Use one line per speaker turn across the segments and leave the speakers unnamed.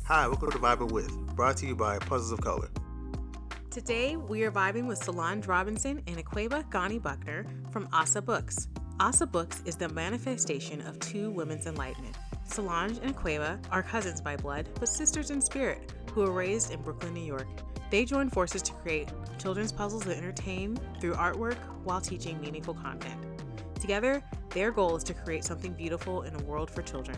Hi, welcome to Vibin With, brought to you by Puzzles of Color.
Today, we are vibing with Solonge Robinson and Aquabah Gonney-Buckner from ASA Books. ASA Books is the manifestation of two women's enlightenment. Solonge and Aquabah are cousins by blood, but sisters in spirit, who were raised in Brooklyn, New York. They joined forces to create children's puzzles that entertain through artwork while teaching meaningful content. Together, their goal is to create something beautiful in a world for children.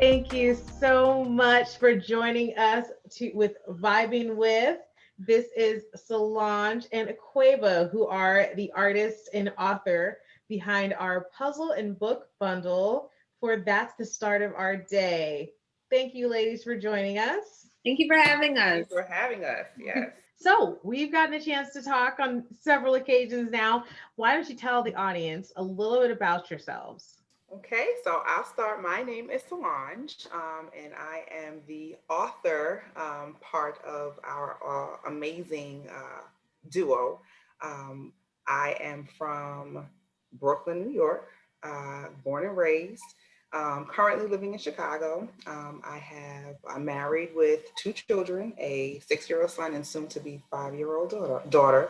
Thank you so much for joining us with Vibing With. This is Solonge and Aquabah, who are the artist and author behind our puzzle and book bundle for That's the Start of Our Day. Thank you, ladies, for joining us.
Thank you for having us.
Thanks for having us, yes.
So we've gotten a chance to talk on several occasions now. Why don't you tell the audience a little bit about yourselves?
Okay, so I'll start. My name is Solonge, and I am the author part of our amazing duo. I am from Brooklyn, New York, born and raised, currently living in Chicago. I'm married with two children, a 6-year-old son and soon to be 5-year-old daughter.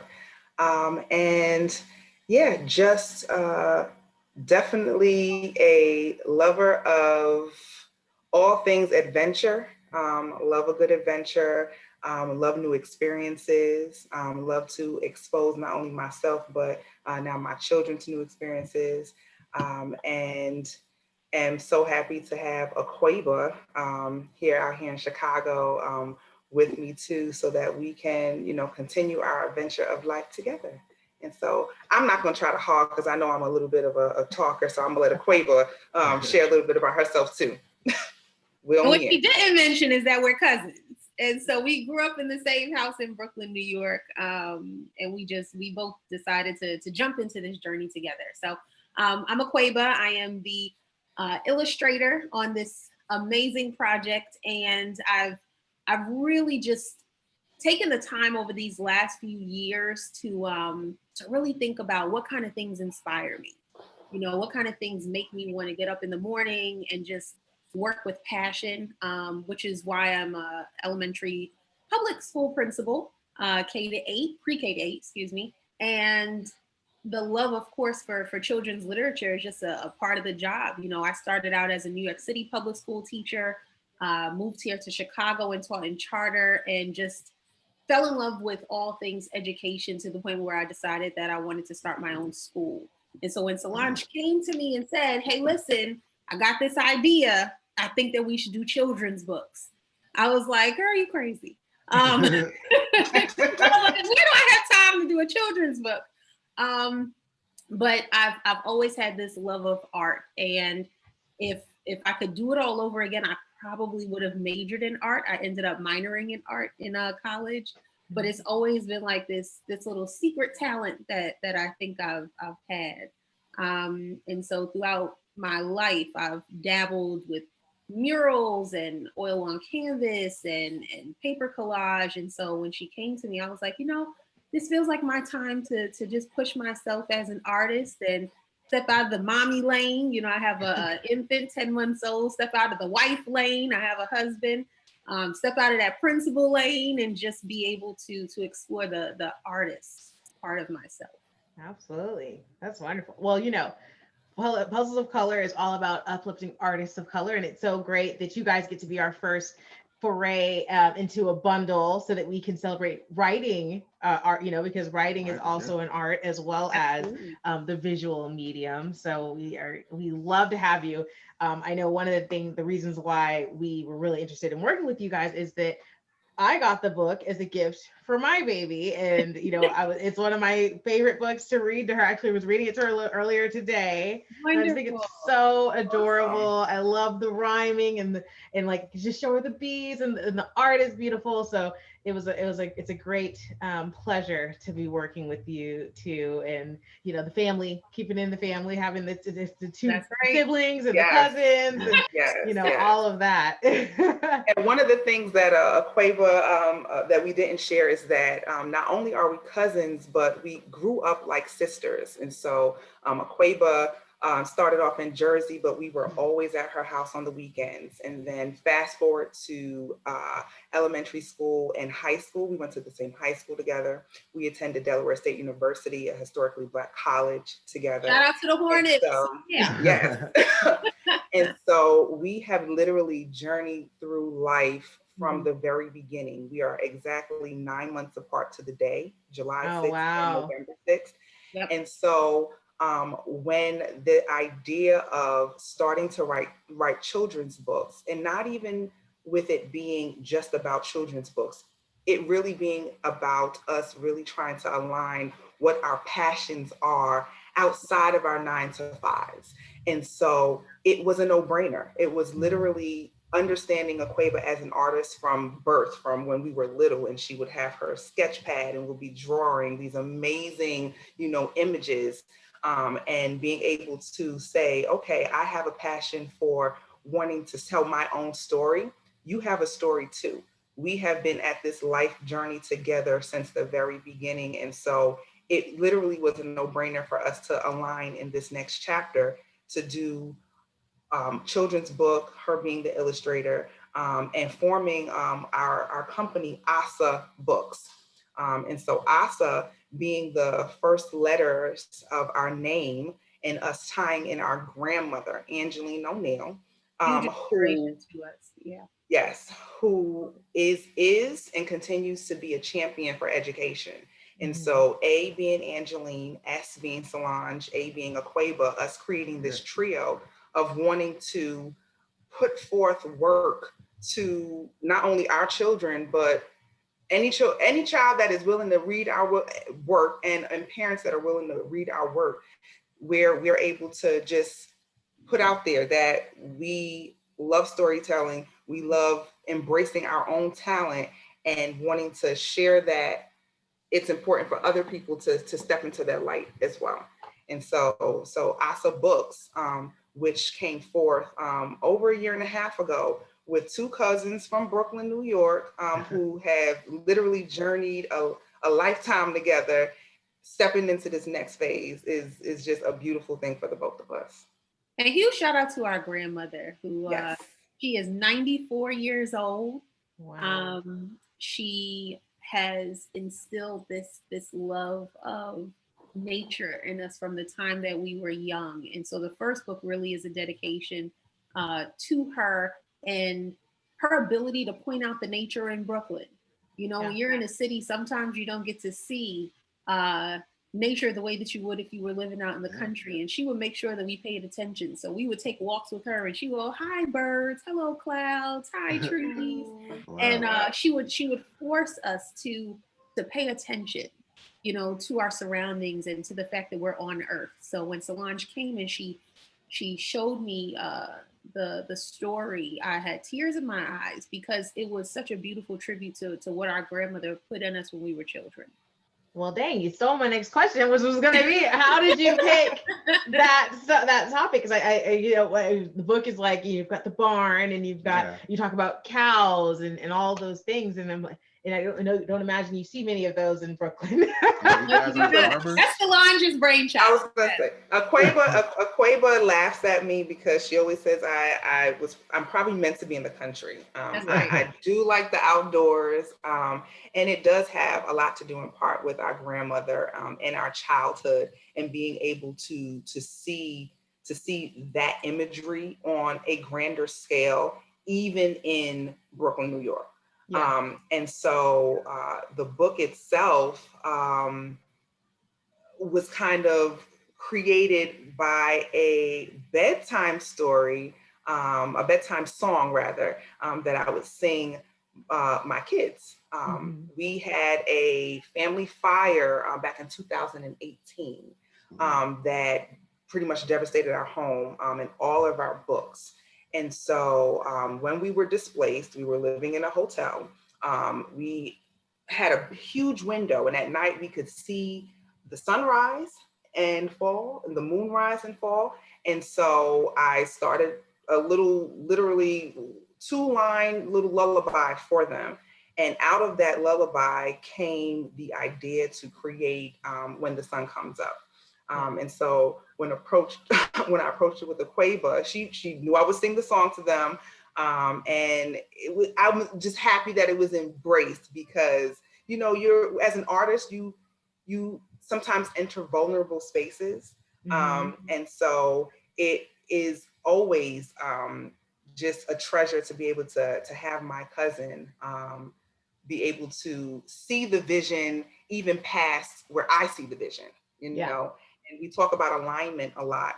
And yeah, just definitely a lover of all things adventure, love a good adventure, love new experiences, love to expose not only myself, but now my children to new experiences. And am so happy to have Aquabah out here in Chicago with me too, so that we can, continue our adventure of life together. And so I'm not going to try to hog because I know I'm a little bit of a talker, so I'm going to let Aquabah share a little bit about herself too.
What you didn't mention is that we're cousins. And so we grew up in the same house in Brooklyn, New York. And we both decided to jump into this journey together. So I'm Aquabah. I am the illustrator on this amazing project. And I've really just taken the time over these last few years to really think about what kind of things inspire me. What kind of things make me want to get up in the morning and just work with passion, which is why I'm a elementary public school principal, K-8, pre-K to 8, excuse me. And the love, of course, for children's literature is just a part of the job. I started out as a New York City public school teacher, moved here to Chicago and taught in charter, and just fell in love with all things education to the point where I decided that I wanted to start my own school. And so when Solonge came to me and said, hey, listen, I got this idea. I think that we should do children's books. I was like, girl, are you crazy? I was like, where do I have time to do a children's book? But I've always had this love of art. And if I could do it all over again, I probably would have majored in art. I ended up minoring in art in college, but it's always been like this little secret talent that I think I've had. And so throughout my life, I've dabbled with murals and oil on canvas and paper collage. And so when she came to me, I was like, this feels like my time to just push myself as an artist and step out of the mommy lane. I have an infant, 10 months old, step out of the wife lane. I have a husband, step out of that principal lane and just be able to explore the artist part of myself.
Absolutely. That's wonderful. Well, Puzzles of Color is all about uplifting artists of color. And it's so great that you guys get to be our first foray into a bundle so that we can celebrate writing art, because writing is also an art as well as the visual medium. So we love to have you. I know one of the reasons why we were really interested in working with you guys is that I got the book as a gift for my baby. And, it's one of my favorite books to read to her. Actually, I was reading it to her earlier today. I just think it's so adorable. I love the rhyming and like just show her the bees and the art is beautiful. So it's a great pleasure to be working with you too. And, the family, keeping in the family, having the two siblings and the cousins and, all of that.
And one of the things that Aquabah that we didn't share is that not only are we cousins, but we grew up like sisters. And so Aquabah Started off in Jersey, but we were always at her house on the weekends. And then fast forward to elementary school and high school. We went to the same high school together. We attended Delaware State University, a historically Black college, together.
Shout out to the Hornets.
So,
yeah.
Yes. And so we have literally journeyed through life from the very beginning. We are exactly 9 months apart to the day, July 6th and November 6th. Yep. And so when the idea of starting to write children's books, and not even with it being just about children's books, it really being about us really trying to align what our passions are outside of our 9 to 5s. And so it was a no-brainer. It was literally understanding Aquabah as an artist from birth, from when we were little, and she would have her sketch pad and would be drawing these amazing, images, and being able to say, okay, I have a passion for wanting to tell my own story. You have a story too. We have been at this life journey together since the very beginning. And so it literally was a no-brainer for us to align in this next chapter to do children's book, her being the illustrator, and forming our company, ASA Books. And so ASA being the first letters of our name and us tying in our grandmother, Angeline O'Neill, who to us. Yeah. Yes, who is and continues to be a champion for education. And so A being Angeline, S being Solonge, A being Aquabah, us creating this trio of wanting to put forth work to not only our children, but any child that is willing to read our work, and parents that are willing to read our work, where we're able to just put out there that we love storytelling, we love embracing our own talent, and wanting to share that it's important for other people to step into their light as well. And so ASA Books, which came forth over 1.5 years ago with 2 cousins from Brooklyn, New York, who have literally journeyed a lifetime together. Stepping into this next phase is just a beautiful thing for the both of us.
And a huge shout out to our grandmother, who she is 94 years old. Wow. She has instilled this love of nature in us from the time that we were young. And so the first book really is a dedication to her and her ability to point out the nature in Brooklyn. When you're in a city, sometimes you don't get to see nature the way that you would if you were living out in the country. And she would make sure that we paid attention. So we would take walks with her, and she would go, hi birds, hello clouds, hi trees. Wow. And she would force us to pay attention, to our surroundings and to the fact that we're on Earth. So when Solonge came and she showed me the story, I had tears in my eyes, because it was such a beautiful tribute to what our grandmother put in us when we were children.
Well, dang, you stole my next question, which was going to be, how did you pick that topic? Because the book is like, you've got the barn, and you've got, you talk about cows and all those things. And I'm like, and I don't imagine you see many of those in Brooklyn.
That's Solonge's brainchild.
I was going to say, Aquabah laughs at me because she always says I'm probably meant to be in the country. I do like the outdoors, and it does have a lot to do in part with our grandmother and our childhood, and being able to see that imagery on a grander scale, even in Brooklyn, New York. Yeah. And so the book itself was kind of created by a bedtime story, a bedtime song rather, that I would sing my kids. We had a family fire back in 2018 that pretty much devastated our home and all of our books. And so when we were displaced, we were living in a hotel. We had a huge window, and at night we could see the sunrise and fall, and the moon rise and fall. And so I started a literally 2-line little lullaby for them. And out of that lullaby came the idea to create When the Sun Comes Up. And so when I approached it with Aquabah, she knew I would sing the song to them. And I was just happy that it was embraced because, you're, as an artist, you sometimes enter vulnerable spaces. And so it is always just a treasure to be able to have my cousin be able to see the vision even past where I see the vision, and we talk about alignment a lot.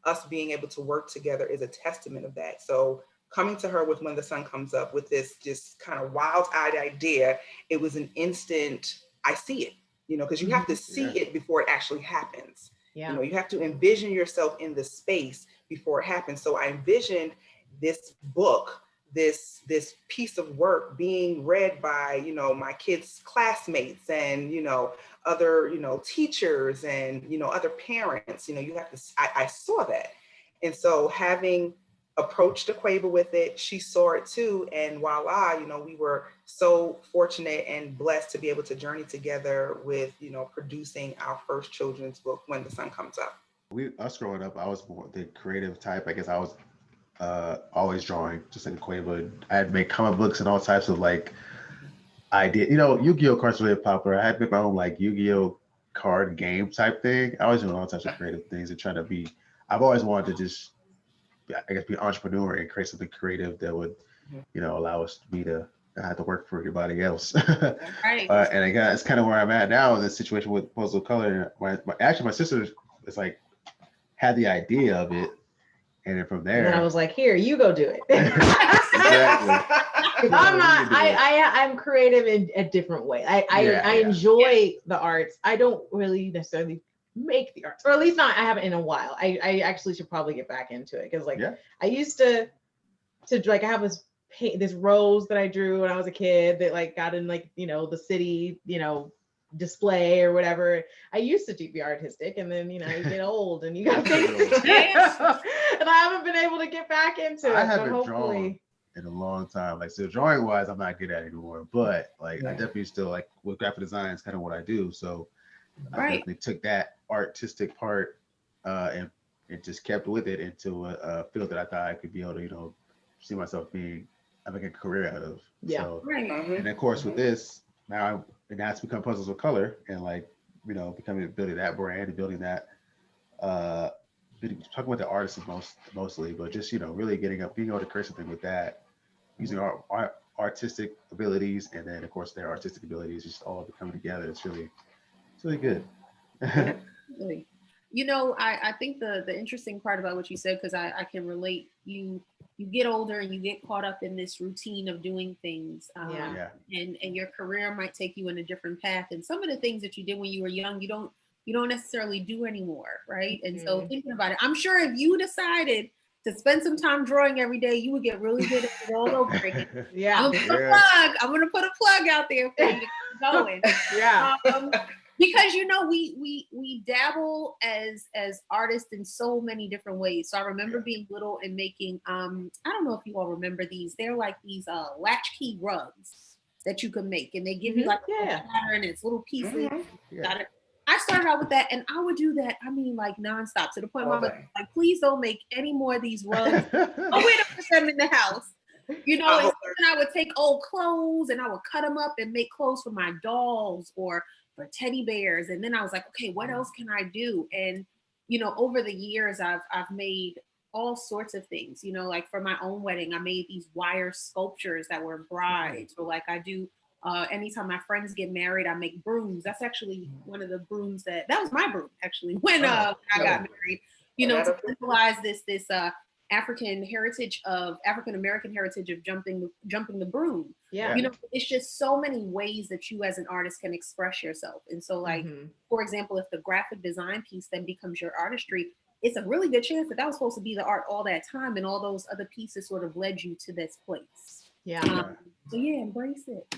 Us being able to work together is a testament of that. So coming to her with When the Sun Comes Up with this just kind of wild-eyed idea, it was an instant, I see it, because you have to see it before it actually happens.
Yeah.
You have to envision yourself in the space before it happens. So I envisioned this book, this piece of work being read by, my kids' classmates and, other, teachers and, other parents, you have to, I saw that. And so having approached Aquabah with it, she saw it too. And voila, we were so fortunate and blessed to be able to journey together with, producing our first children's book, When the Sun Comes Up.
Us growing up, I was more the creative type. I guess I was always drawing, just like Aquabah. I had made comic books and all types of idea. Yu-Gi-Oh cards were really popular. I had made my own Yu-Gi-Oh card game type thing. I was doing all types of creative things and trying to be. I've always wanted to just, I guess, be an entrepreneur and create something creative that would, allow me to not have to work for anybody else.
Right.
And again, it's kind of where I'm at now in this situation with Puzzle Color. My sister is had the idea of it. And then from there,
and I was like, "Here, you go do it."
Exactly.
I'm creative in a different way. I enjoy the arts. I don't really necessarily make the arts, or at least not. I haven't in a while. I actually should probably get back into it because I used to I have this rose that I drew when I was a kid that got in the city display or whatever. I used to be artistic, and then you get old and you got things to do. And I haven't been able to get back into it.
I haven't drawn in a long time. So drawing wise, I'm not good at it anymore. But I definitely still with graphic design is kind of what I do. So I definitely took that artistic part and just kept with it into a field that I thought I could be able to see myself having a career out of.
Yeah.
So,
Right.
And of course with this now it's become Puzzles of Color and building that brand and building that talking with the artists mostly, but just really being able to create something with that, using our artistic abilities, and then of course their artistic abilities just all coming together. It's really good.
Really. I think the interesting part about what you said, because I can relate, you get older and you get caught up in this routine of doing things, and your career might take you in a different path, and some of the things that you did when you were young you don't necessarily do anymore, right? And so thinking about it, I'm sure if you decided to spend some time drawing every day, you would get really good at it all over again. I'm gonna put a plug out there for you to keep going. Because we dabble as artists in so many different ways. So I remember being little and making I don't know if you all remember these. They're like these latchkey rugs that you can make, and they give you a pattern and it's little pieces. I started out with that, and I would do that. I mean, nonstop, to the point where I was like, "Please don't make any more of these rugs. Oh, wait, to put them in the house." And I would take old clothes and I would cut them up and make clothes for my dolls or for teddy bears. And then I was like, okay, what else can I do? And over the years, I've made all sorts of things. For my own wedding, I made these wire sculptures that were brides, or I do. Anytime my friends get married, I make brooms. That's actually one of the brooms that was my broom actually when I got married. To symbolize this African American heritage of jumping the broom. It's just so many ways that you as an artist can express yourself. And so for example, if the graphic design piece then becomes your artistry, it's a really good chance that was supposed to be the art all that time, and all those other pieces sort of led you to this place. So embrace it.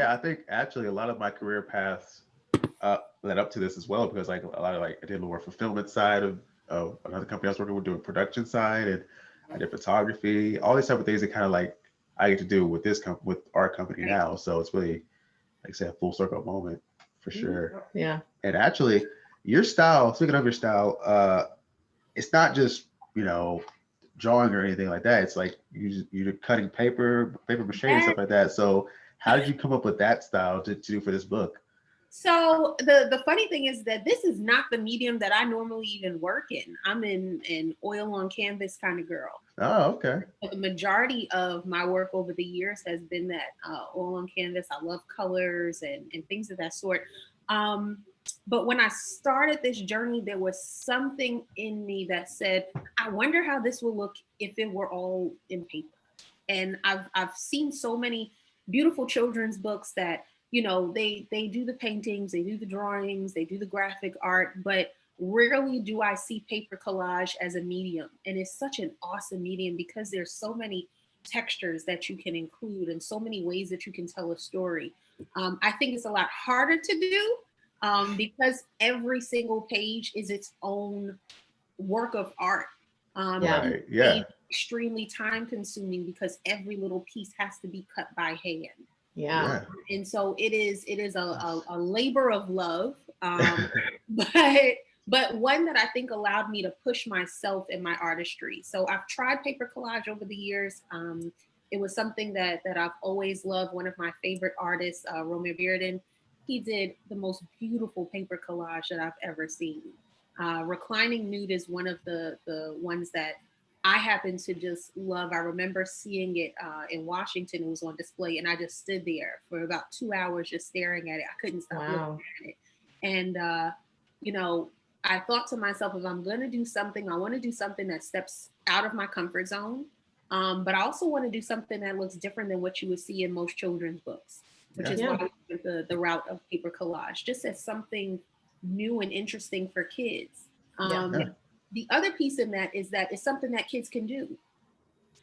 I think actually a lot of my career paths led up to this as well, because a lot of I did more fulfillment side of another company I was working with, doing production side, and I did photography, all these type of things that kind of I get to do with with our company now. So it's really, like I said, a full circle moment for sure.
Yeah.
And actually, Your style, speaking of your style, it's not just, drawing or anything like that. It's like you're cutting paper mache and stuff like that. So how did you come up with that style to do for this book?
So the funny thing is that this is not the medium that I normally even work in. I'm in oil on canvas kind of girl.
Oh, okay.
But the majority of my work over the years has been that oil on canvas. I love colors and things of that sort. But when I started this journey, there was something in me that said, I wonder how this will look if it were all in paper. And I've seen so many beautiful children's books that, they do the paintings, they do the drawings, they do the graphic art, but rarely do I see paper collage as a medium. And it's such an awesome medium because there's so many textures that you can include and so many ways that you can tell a story. I think it's a lot harder to do because every single page is its own work of art.
Right. Yeah.
Extremely time consuming because every little piece has to be cut by hand.
Yeah.
And so it is a labor of love, but one that I think allowed me to push myself in my artistry. So I've tried paper collage over the years. It was something that I've always loved. One of my favorite artists, Romeo Vibin, he did the most beautiful paper collage that I've ever seen. Reclining Nude is one of the ones that I happen to just love. I remember seeing it in Washington. It was on display, and I just stood there for about 2 hours just staring at it. I couldn't stop looking at it. And, I thought to myself, if I'm going to do something, I want to do something that steps out of my comfort zone. But I also want to do something that looks different than what you would see in most children's books, which is why we went the route of paper collage, just as something new and interesting for kids. The other piece in that is that it's something that kids can do.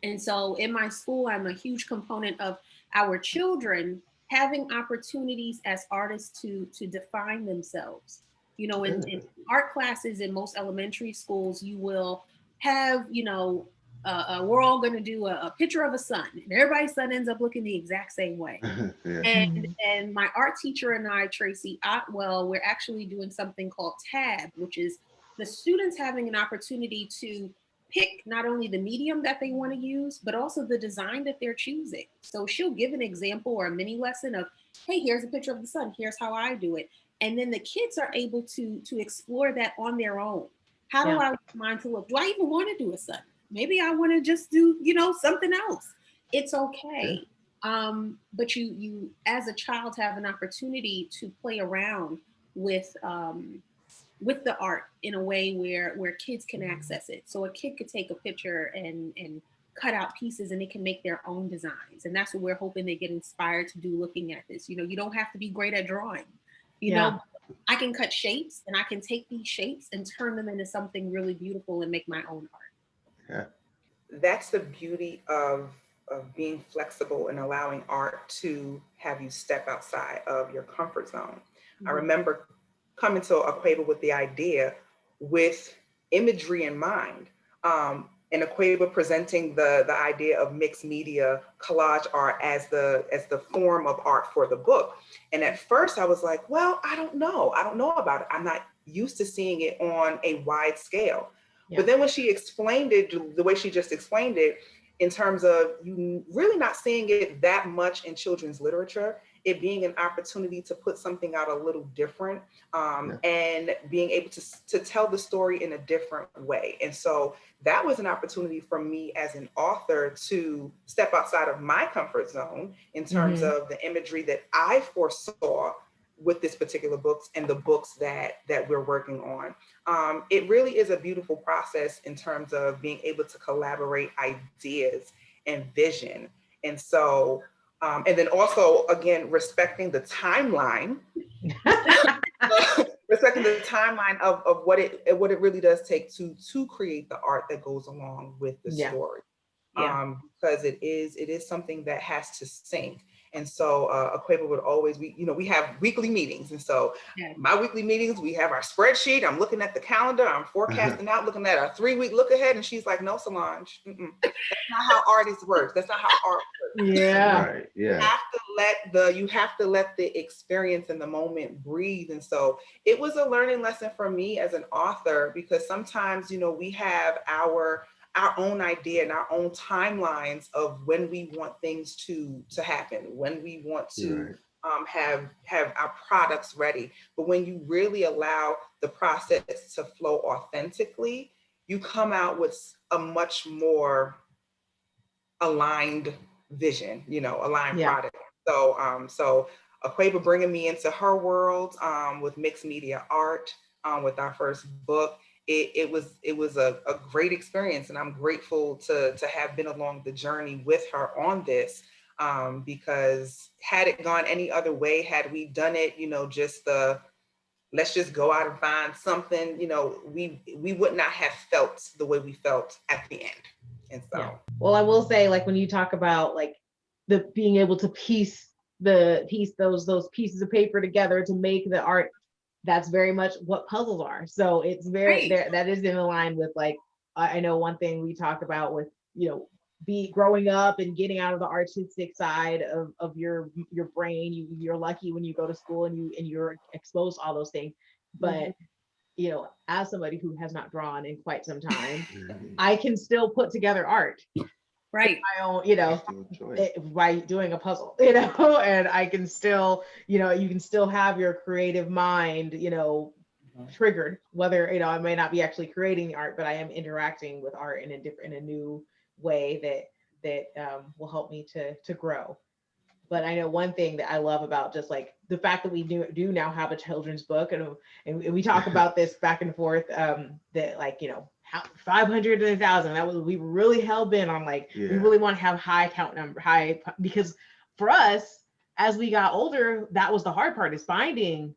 And so in my school, I'm a huge component of our children having opportunities as artists to define themselves. In art classes in most elementary schools, you will have, we're all going to do a picture of a sun, and everybody's sun ends up looking the exact same way. And my art teacher and I, Tracy Otwell, we're actually doing something called TAB, which is the students having an opportunity to pick not only the medium that they want to use, but also the design that they're choosing. So she'll give an example or a mini lesson of, hey, here's a picture of the sun. Here's how I do it. And then the kids are able to explore that on their own. How do I want mine to look? Do I even want to do a sun? Maybe I want to just do, something else. It's okay. But you as a child have an opportunity to play around with the art in a way where kids can access it. So a kid could take a picture and cut out pieces and they can make their own designs. And that's what we're hoping they get inspired to do looking at this. You don't have to be great at drawing. I can cut shapes and I can take these shapes and turn them into something really beautiful and make my own art.
Yeah.
That's the beauty of being flexible and allowing art to have you step outside of your comfort zone. I remember coming to Aquabah with the idea with imagery in mind. And Aquabah presenting the idea of mixed media collage art as the form of art for the book. And at first I was like, well, I don't know about it. I'm not used to seeing it on a wide scale. But then when she explained it the way she just explained it, in terms of you really not seeing it that much in children's literature, it being an opportunity to put something out a little different and being able to tell the story in a different way. And so that was an opportunity for me as an author to step outside of my comfort zone in terms of the imagery that I foresaw with this particular books and the books that we're working on. It really is a beautiful process in terms of being able to collaborate ideas and vision. And so, and then also, again, respecting the timeline, of what it really does take to create the art that goes along with the story. Because it is something that has to sync. And so Aquabah would always be, we have weekly meetings. And so my weekly meetings, we have our spreadsheet. I'm looking at the calendar. I'm forecasting out, looking at our 3-week look ahead. And she's like, no, Solonge, that's not how artists works. That's not how art works.
Yeah.
Right. Yeah.
You have to let the experience and the moment breathe. And so it was a learning lesson for me as an author, because sometimes, we have our own idea and our own timelines of when we want things to happen, when we want to have our products ready. But when you really allow the process to flow authentically, you come out with a much more aligned vision, aligned product. So Aquabah bringing me into her world with mixed media art with our first book. It was a great experience, and I'm grateful to have been along the journey with her on this, because had it gone any other way, had we done it, let's just go out and find something, we would not have felt the way we felt at the end. And so,
well, I will say, like, when you talk about like the being able to piece those pieces of paper together to make the art, that's very much what puzzles are. So it's very that is in line with, like, I know one thing we talk about with, be growing up and getting out of the artistic side of your brain. You're lucky when you go to school and you're exposed to all those things. But as somebody who has not drawn in quite some time, I can still put together art.
Right.
My own, by doing a puzzle, and I can still, you can still have your creative mind, triggered, whether, I may not be actually creating the art, but I am interacting with art in a new way that will help me to grow. But I know one thing that I love about just like the fact that we do now have a children's book, and we talk about this back and forth, that, like, how 500 and 1,000, that was, we were really hell bent on, like, we really want to have high because for us, as we got older, that was the hard part, is finding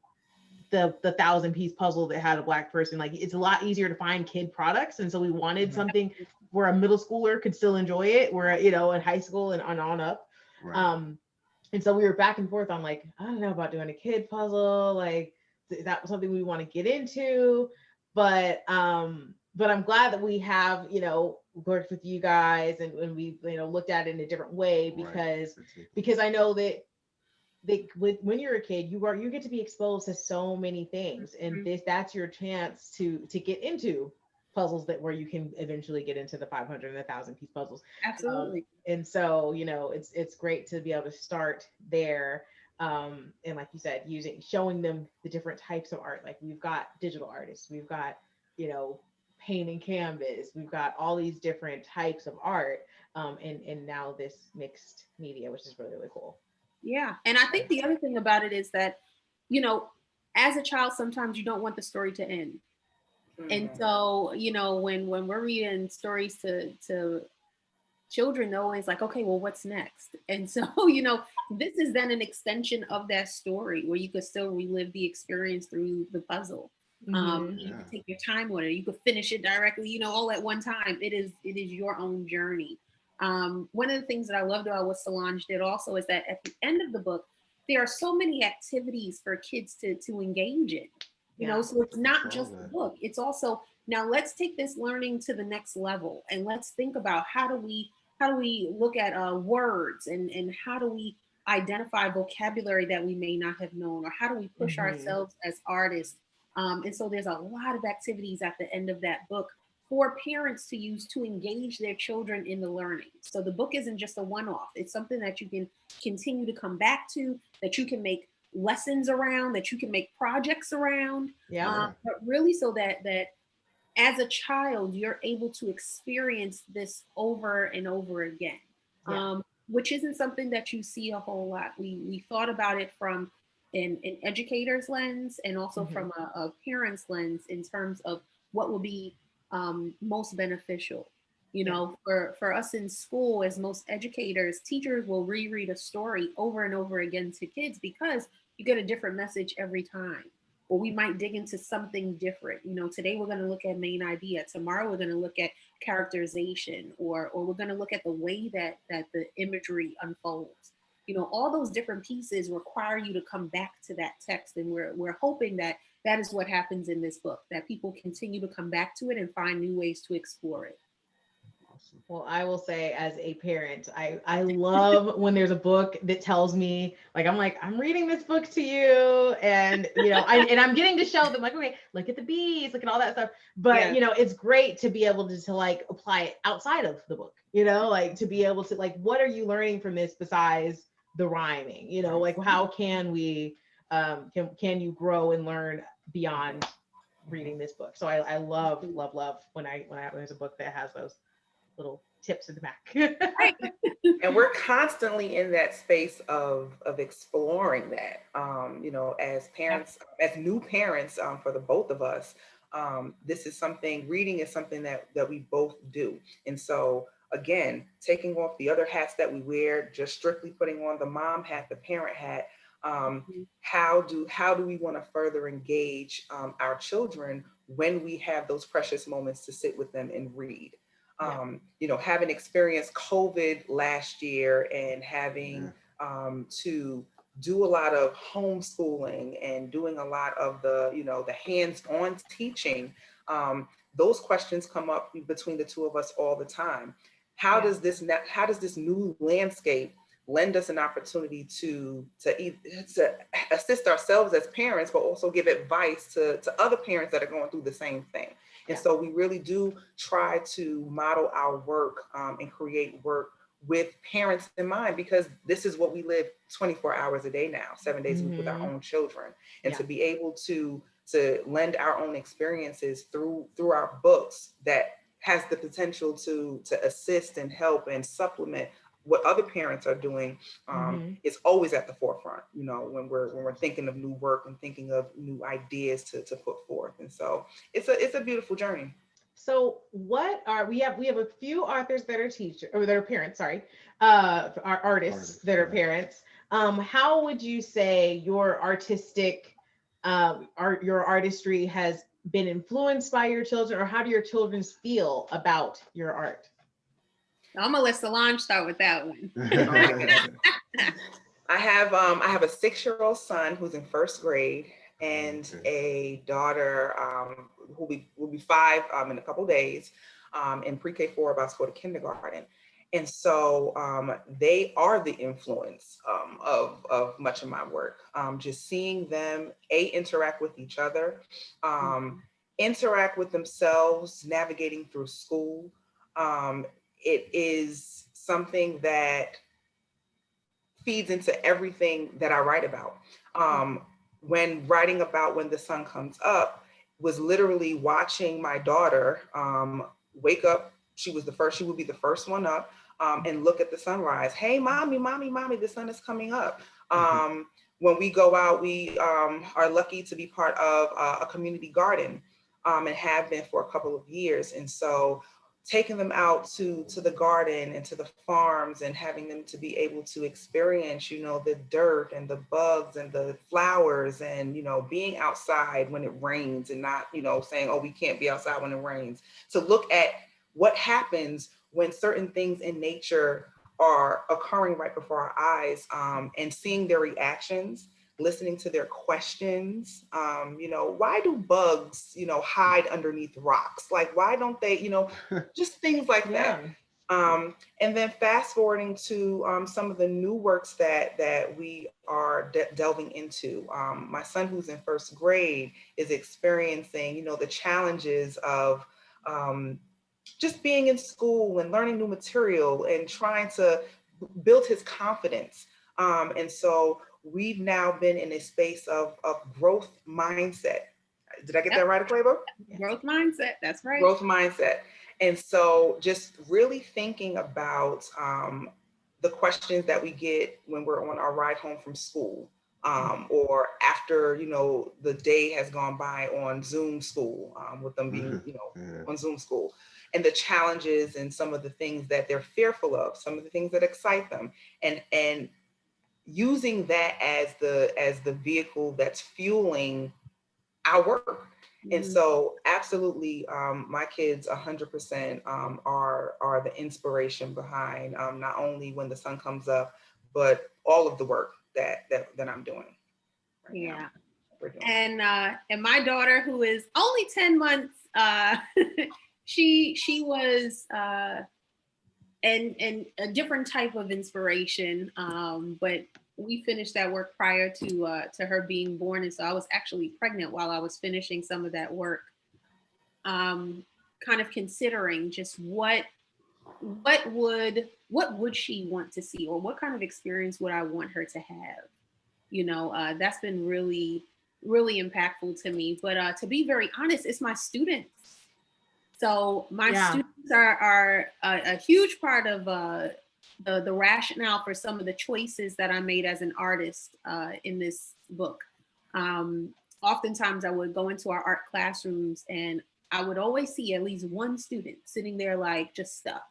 the 1,000-piece puzzle that had a Black person. Like, it's a lot easier to find kid products, and so we wanted something where a middle schooler could still enjoy it, where, in high school and on up. And so we were back and forth on, like, I don't know about doing a kid puzzle, like, that was something we want to get into, but I'm glad that we have, worked with you guys, and we, looked at it in a different way, because I know that when you're a kid, you get to be exposed to so many things, and that's your chance to get into puzzles where you can eventually get into the 500 and 1,000-piece puzzles.
Absolutely.
And so, it's great to be able to start there. And like you said, showing them the different types of art. Like, we've got digital artists, we've got, paint and canvas, we've got all these different types of art. And now this mixed media, which is really, really cool.
Yeah. And I think the other thing about it is that, as a child, sometimes you don't want the story to end. And so, when we're reading stories to children, they're always like, okay, well, what's next? And so, this is then an extension of that story where you could still relive the experience through the puzzle. You can take your time with it. You could finish it directly, all at one time. It is your own journey. One of the things that I loved about what Solonge did also is that at the end of the book, there are so many activities for kids to engage in. So it's not just the book. It's also, now let's take this learning to the next level, and let's think about how do we look at words, and how do we identify vocabulary that we may not have known, or how do we push ourselves as artists. And so there's a lot of activities at the end of that book for parents to use to engage their children in the learning. So the book isn't just a one-off. It's something that you can continue to come back to, that you can make lessons around, that you can make projects around. But really so that as a child, you're able to experience this over and over again, which isn't something that you see a whole lot. We thought about it from an educator's lens, and also from a parent's lens, in terms of what will be most beneficial. For us in school, as most educators, teachers will reread a story over and over again to kids, because you get a different message every time. Or we might dig into something different. Today we're going to look at main idea. Tomorrow we're going to look at characterization, or we're going to look at the way that the imagery unfolds. all those different pieces require you to come back to that text. And we're hoping that that is what happens in this book, that people continue to come back to it and find new ways to explore it.
Well, I will say as a parent, I love when there's a book that tells me, like, I'm reading this book to you, and I'm getting to show them, like, okay, look at the bees, look at all that stuff. But it's great to be able to like apply it outside of the book, like to be able to, like, what are you learning from this besides the rhyming? Like, how can we can you grow and learn beyond reading this book? So I love when there's a book that has those little tips in the back.
And we're constantly in that space of exploring that, as parents, as new parents, for the both of us. Reading is something that we both do. And so again, taking off the other hats that we wear, just strictly putting on the mom hat, the parent hat. How do we want to further engage our children when we have those precious moments to sit with them and read? Having experienced COVID last year and having to do a lot of homeschooling and doing a lot of the hands-on teaching, those questions come up between the two of us all the time. How does this new landscape lend us an opportunity to assist ourselves as parents, but also give advice to other parents that are going through the same thing? And so we really do try to model our work and create work with parents in mind, because this is what we live 24 hours a day now, 7 days a week with our own children. And to be able to lend our own experiences through our books that has the potential to assist and help and supplement what other parents are doing, is always at the forefront, when we're thinking of new work and thinking of new ideas to put forth. And so it's a beautiful journey.
So we have a few authors that are that are parents, are artists that are parents. How would you say your your artistry has been influenced by your children, or how do your children feel about your art?
I'm gonna let Solonge start with that one.
I have a 6-year-old son who's in 1st grade and a daughter who will be 5 in a couple days, in pre-K4, about to go to kindergarten. And so they are the influence of much of my work. Just seeing them interact with each other, interact with themselves, navigating through school. It is something that feeds into everything that I write about. When writing about When the Sun Comes Up was literally watching my daughter wake up. She would be the first one up, and look at the sunrise. Hey, mommy, the sun is coming up. When we go out, we are lucky to be part of a community garden, and have been for a couple of years. And so taking them out to the garden and to the farms and having them to be able to experience, the dirt and the bugs and the flowers and, being outside when it rains and not, saying, oh, we can't be outside when it rains. To look at what happens when certain things in nature are occurring right before our eyes, and seeing their reactions, listening to their questions. Why do bugs, hide underneath rocks? Like, why don't they, just things like that. And then fast forwarding to some of the new works that we are delving into. My son, who's in 1st grade, is experiencing, the challenges of just being in school and learning new material and trying to build his confidence. And so we've now been in a space of growth mindset. Did I get that right, Aquabah?
Growth mindset, that's right.
Growth mindset. And so just really thinking about the questions that we get when we're on our ride home from school, or after, the day has gone by on Zoom school, with them being, on Zoom school, and the challenges and some of the things that they're fearful of, some of the things that excite them, and using that as the vehicle that's fueling our work. And so absolutely, my kids 100% are the inspiration behind not only When the Sun Comes Up, but all of the work that I'm doing right now. We're doing.
And my daughter, who is only 10 months, she was and a different type of inspiration, but we finished that work prior to her being born, and so I was actually pregnant while I was finishing some of that work, kind of considering just what would she want to see, or what kind of experience would I want her to have. You know, that's been really, really impactful to me. But to be very honest, it's my students. So my students are a huge part of the rationale for some of the choices that I made as an artist in this book. Oftentimes I would go into our art classrooms and I would always see at least one student sitting there like just stuck.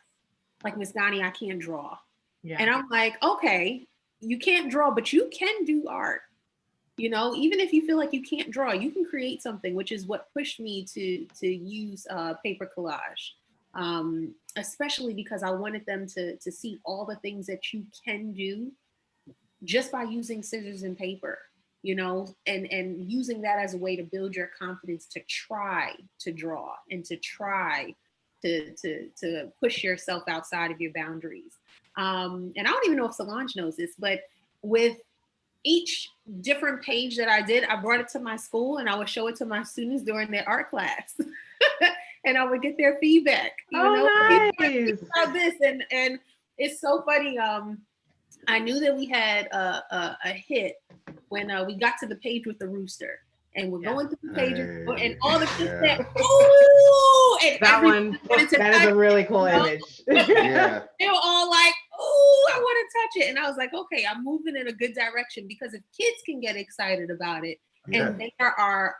Like, Miss Gonney, I can't draw. Yeah. And I'm like, okay, you can't draw, but you can do art. You know, even if you feel like you can't draw, you can create something, which is what pushed me to use paper collage, especially because I wanted them to see all the things that you can do just by using scissors and paper, you know, and using that as a way to build your confidence to try to draw and to try to push yourself outside of your boundaries. And I don't even know if Solonge knows this, but with each different page that I did, I brought it to my school and I would show it to my students during their art class. And I would get their feedback.
Nice.
About this, and it's so funny. I knew that we had a hit when we got to the page with the rooster. And we're going through the pages, and all the kids said, "Ooh!" And
that is a really cool image.
Yeah. They were all like, "Ooh, I want to touch it!" And I was like, "Okay, I'm moving in a good direction, because if kids can get excited about it, and they are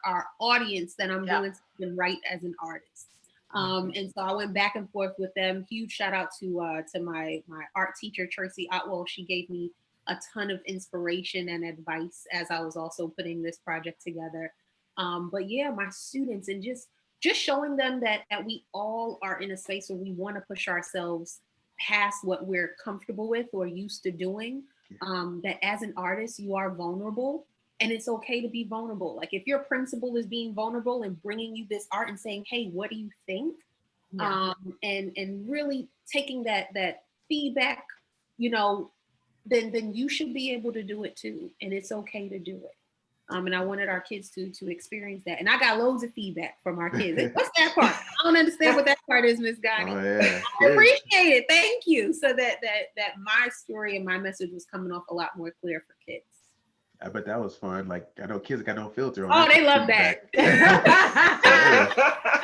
our audience, then I'm doing something right as an artist." And so I went back and forth with them. Huge shout out to my art teacher, Tracy Otwell. She gave me a ton of inspiration and advice as I was also putting this project together. But yeah, my students, and just showing them that we all are in a space where we want to push ourselves past what we're comfortable with or used to doing. That as an artist, you are vulnerable, and it's okay to be vulnerable. Like, if your principal is being vulnerable and bringing you this art and saying, "Hey, what do you think?" And really taking that feedback, you know, then you should be able to do it too. And it's okay to do it. And I wanted our kids to experience that. And I got loads of feedback from our kids. What's that part? I don't understand what that part is, Miss Gonney. I appreciate it. Thank you. So that my story and my message was coming off a lot more clear for kids.
I bet that was fun. Like, I know kids got no filter on.
Oh, they love that.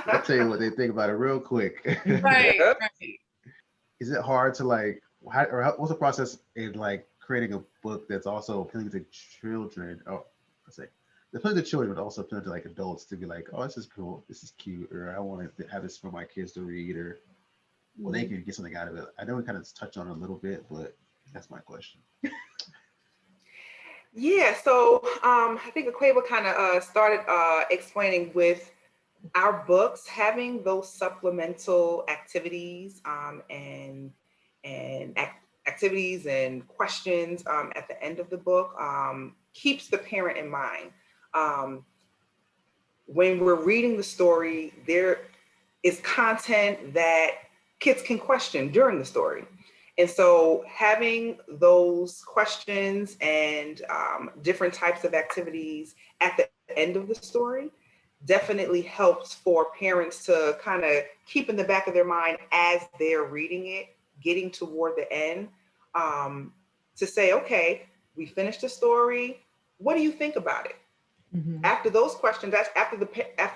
I'll tell you what they think about it real quick.
Right.
Is it hard to like, what's the process in like creating a book that's also appealing to children? Oh, let's say appealing to children, but also appealing to like adults to be like, "Oh, this is cool, this is cute," or "I want to have this for my kids to read," or well, they can get something out of it. I know we kind of touched on it a little bit, but that's my question.
Yeah, so I think Aquabah kind of started explaining with our books having those supplemental activities and activities and questions at the end of the book keeps the parent in mind. When we're reading the story, there is content that kids can question during the story. And so having those questions and different types of activities at the end of the story definitely helps for parents to kind of keep in the back of their mind as they're reading it, getting toward the end, to say, okay, we finished the story. What do you think about it? Mm-hmm. After those questions, that's after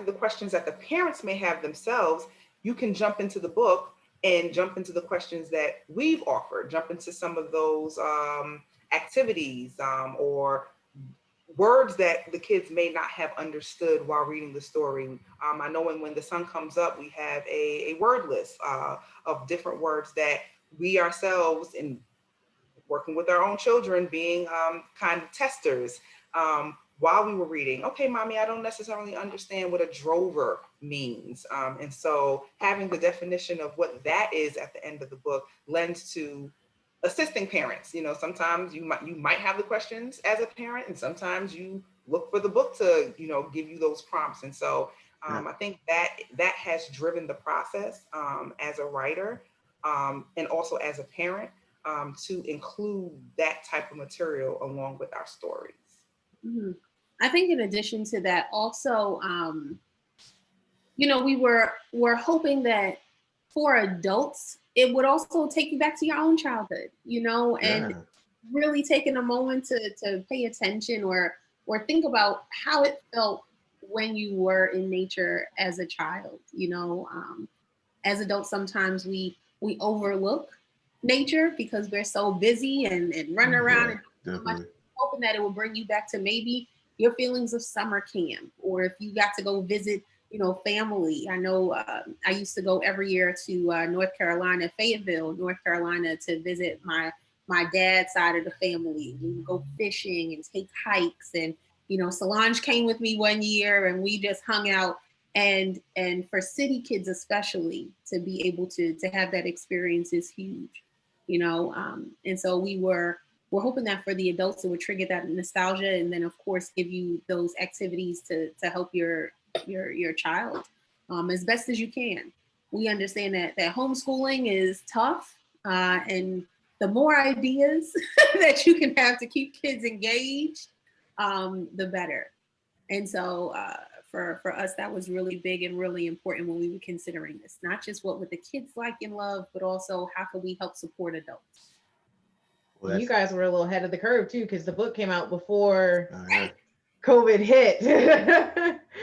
the questions that the parents may have themselves, you can jump into the book and jump into the questions that we've offered, jump into some of those activities or words that the kids may not have understood while reading the story. I know when the sun comes up, we have a word list of different words that we ourselves, in working with our own children, being kind of testers, while we were reading, okay, mommy, I don't necessarily understand what a drover means. And so having the definition of what that is at the end of the book lends to assisting parents. You know, sometimes you might have the questions as a parent, and sometimes you look for the book to, you know, give you those prompts. And so I think that has driven the process as a writer and also as a parent to include that type of material along with our stories.
Mm-hmm. I think in addition to that, also, you know, we're hoping that for adults, it would also take you back to your own childhood, you know, and really taking a moment to pay attention or think about how it felt when you were in nature as a child. You know, as adults, sometimes we overlook nature because we're so busy and running around and so much, hoping that it will bring you back to maybe your feelings of summer camp, or if you got to go visit, you know, family. I know I used to go every year to North Carolina, Fayetteville, North Carolina, to visit my dad's side of the family. We would go fishing and take hikes, and you know, Solonge came with me one year, and we just hung out. And for city kids especially, to be able to have that experience is huge, you know. And so we're hoping that for the adults, it would trigger that nostalgia, and then of course give you those activities to help your child as best as you can. We understand that homeschooling is tough, and the more ideas that you can have to keep kids engaged, the better. And so for us, that was really big and really important when we were considering this. Not just what would the kids like and love, but also how can we help support adults?
Well, you guys were a little ahead of the curve too, because the book came out before COVID hit.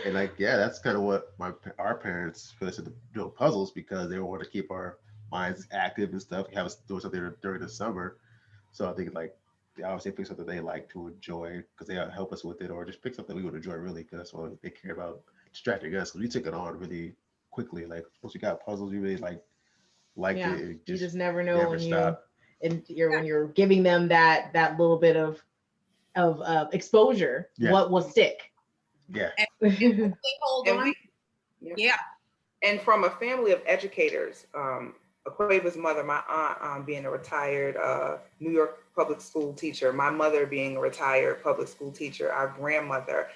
And like, that's kind of what our parents put us into doing puzzles, because they want to keep our minds active and stuff, have us do something during the summer. So I think like they obviously pick something they like to enjoy because they help us with it, or just pick something we would enjoy really, because that's what they care about, distracting us. Because we took it on really quickly. Like once we got puzzles, we really liked it.
You just never know when you're giving them that little bit of exposure, what will stick.
Hold on.
And from a family of educators, Aquabah's mother, my aunt being a retired New York public school teacher, my mother being a retired public school teacher, our grandmother,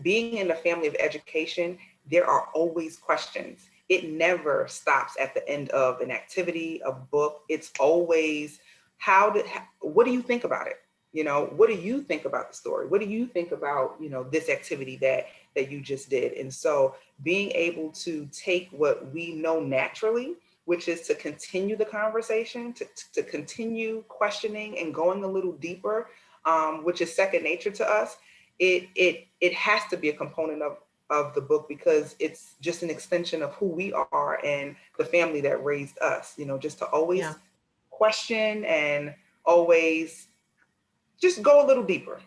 being in the family of education, there are always questions. It never stops at the end of an activity, a book. It's always, what do you think about it? You know, what do you think about the story? What do you think about, you know, this activity that you just did? And so being able to take what we know naturally, which is to continue the conversation, to continue questioning and going a little deeper, which is second nature to us, it has to be a component of the book, because it's just an extension of who we are and the family that raised us, you know, just to always question and always just go a little deeper.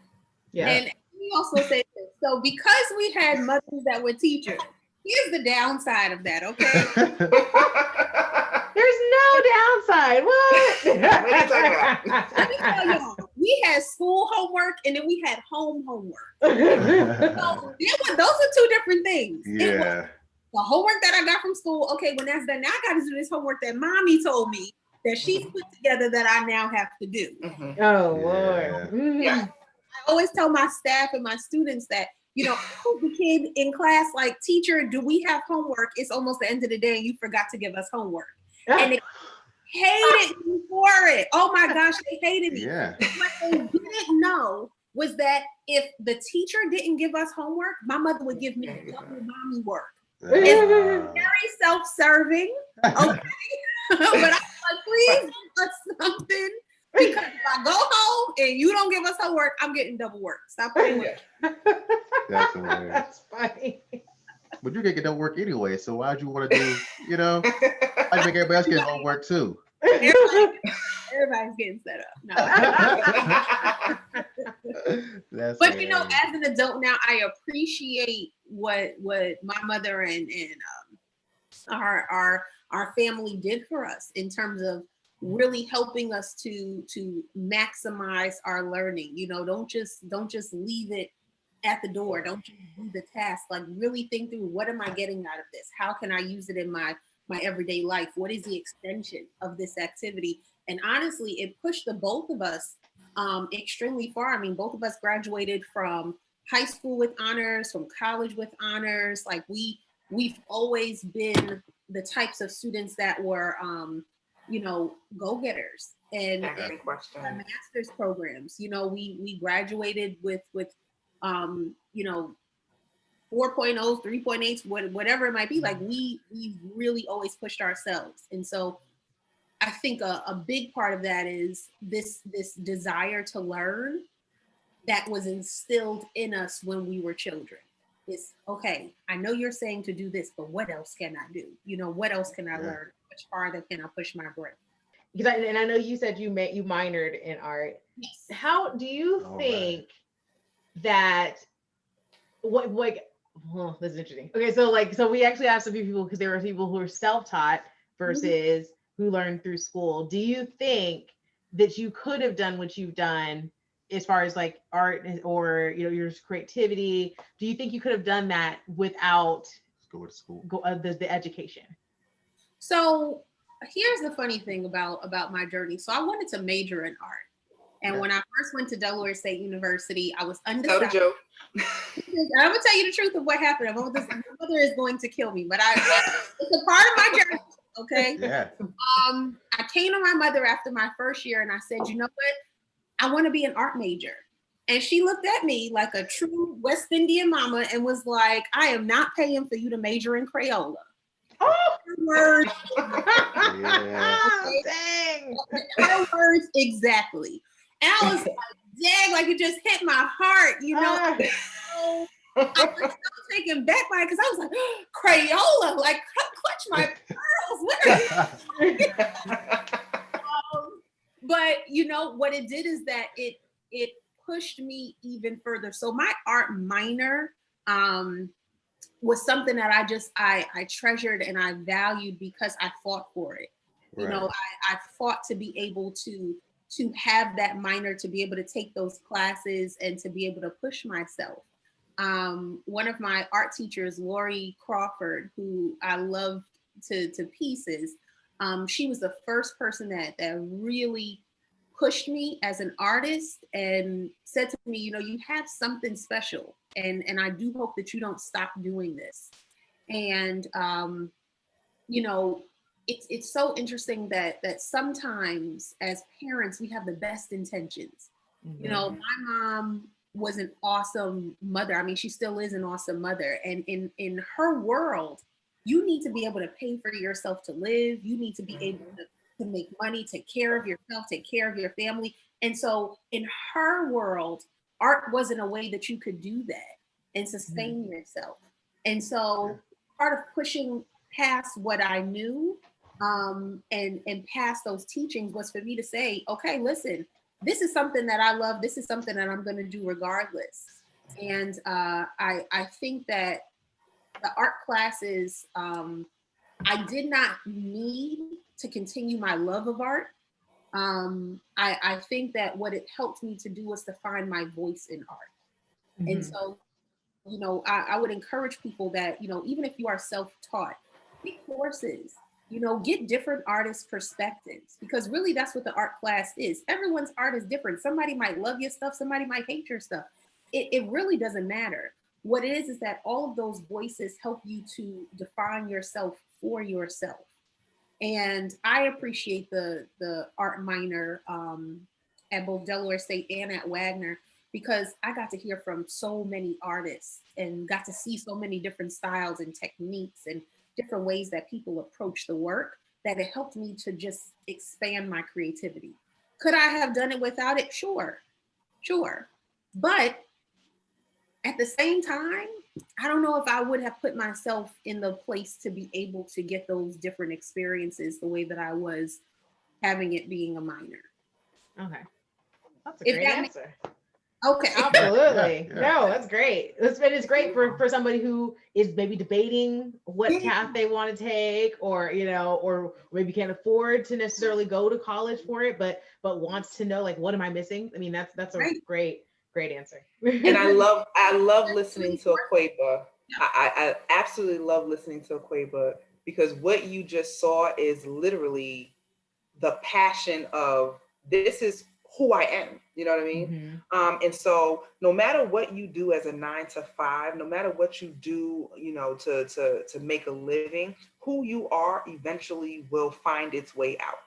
And we also say this. So because we had mothers that were teachers, here's the downside of that, okay?
There's no downside. What?
What are you talking about?
Let me tell y'all, we had school homework and then we had home homework. So those are two different things.
Yeah.
The homework that I got from school, okay, when that's done, now I got to do this homework that mommy told me that she's put together that I now have to do.
Mm-hmm. Oh, Lord.
Yeah.
I always tell my staff and my students that, you know, the kid in class, like, teacher, do we have homework? It's almost the end of the day and you forgot to give us homework. And they hated me for it. Oh my gosh, they hated me.
Yeah.
What they didn't know was that if the teacher didn't give us homework, my mother would give me double mommy work. It's very self-serving, okay? But I'm like, please give us something, because if I go home and you don't give us homework, I'm getting double work. Stop playing with me.
That's hilarious.
That's funny.
But you get double work anyway, so why'd you want to do, you know, I make everybody else get homework too.
Everybody's getting set up. No. But you know, as an adult now, I appreciate what my mother and our family did for us in terms of really helping us to maximize our learning. You know, don't just leave it at the door. Don't just do the task. Like, really think through, what am I getting out of this? How can I use it in my everyday life? What is the extension of this activity? And honestly, it pushed the both of us extremely far. I mean, both of us graduated from high school with honors, from college with honors. Like we've always been the types of students that were, go-getters and master's programs. We graduated with 4.0s, 3.8s, whatever it might be. Like we really always pushed ourselves. And so I think a big part of that is this desire to learn that was instilled in us when we were children. It's okay, I know you're saying to do this, but what else can I do? What else can I learn? How much farther can I push my brain?
Because I know you said you minored in art.
Yes.
How do you think that this is interesting. Okay, so we actually have some people, because there were people who are self-taught versus who learned through school. Do you think that you could have done what you've done as far as like art or your creativity? Do you think you could have done that without the education?
So here's the funny thing about my journey. So I wanted to major in art. And when I first went to Delaware State University, I was undecided.
Joke.
I'm gonna tell you the truth of what happened. My mother is going to kill me, but it's a part of my journey. Okay.
Yeah.
I came to my mother after my first year and I said, you know what? I want to be an art major. And she looked at me like a true West Indian mama and was like, I am not paying for you to major in Crayola.
Oh,
words.
Dang.
Her words exactly. And I was like, dang, like it just hit my heart, So I was so taken back by it because I was like, Crayola, like clutch my pearls. But what it did is that it pushed me even further. So my art minor was something that I treasured and I valued because I fought for it. Right. I fought to be able to have that minor, to be able to take those classes and to be able to push myself. One of my art teachers, Lori Crawford, who I loved to pieces, she was the first person that really pushed me as an artist and said to me, you have something special, and I do hope that you don't stop doing this. And it's so interesting that sometimes as parents we have the best intentions. Mm-hmm. My mom was an awesome mother. I mean, she still is an awesome mother, and in her world, you need to be able to pay for yourself to live. You need to be able to make money, take care of yourself, take care of your family. And so in her world, art wasn't a way that you could do that and sustain yourself. And so part of pushing past what I knew and past those teachings was for me to say, okay, listen, this is something that I love. This is something that I'm going to do regardless. And I think that the art classes, I did not need to continue my love of art. I think that what it helped me to do was to find my voice in art. Mm-hmm. And so, I would encourage people that, even if you are self-taught, take courses, get different artists' perspectives, because really that's what the art class is. Everyone's art is different. Somebody might love your stuff. Somebody might hate your stuff. It really doesn't matter. What it is that all of those voices help you to define yourself for yourself. And I appreciate the art minor at both Delaware State and at Wagner, because I got to hear from so many artists and got to see so many different styles and techniques and different ways that people approach the work, that it helped me to just expand my creativity. Could I have done it without it? Sure. But at the same time, I don't know if I would have put myself in the place to be able to get those different experiences the way that I was having it being a minor.
Okay. That's a great answer.
Okay.
Absolutely. Yeah. No, that's great. It's great for somebody who is maybe debating what path they want to take, or or maybe can't afford to necessarily go to college for it, but wants to know, like, what am I missing? I mean, that's a great answer.
And I love listening to Aquabah. I absolutely love listening to Aquabah, because what you just saw is literally the passion of this is who I am, you know what I mean? And so no matter what you do as a 9 to 5, no matter what you do, you know, to make a living, who you are eventually will find its way out.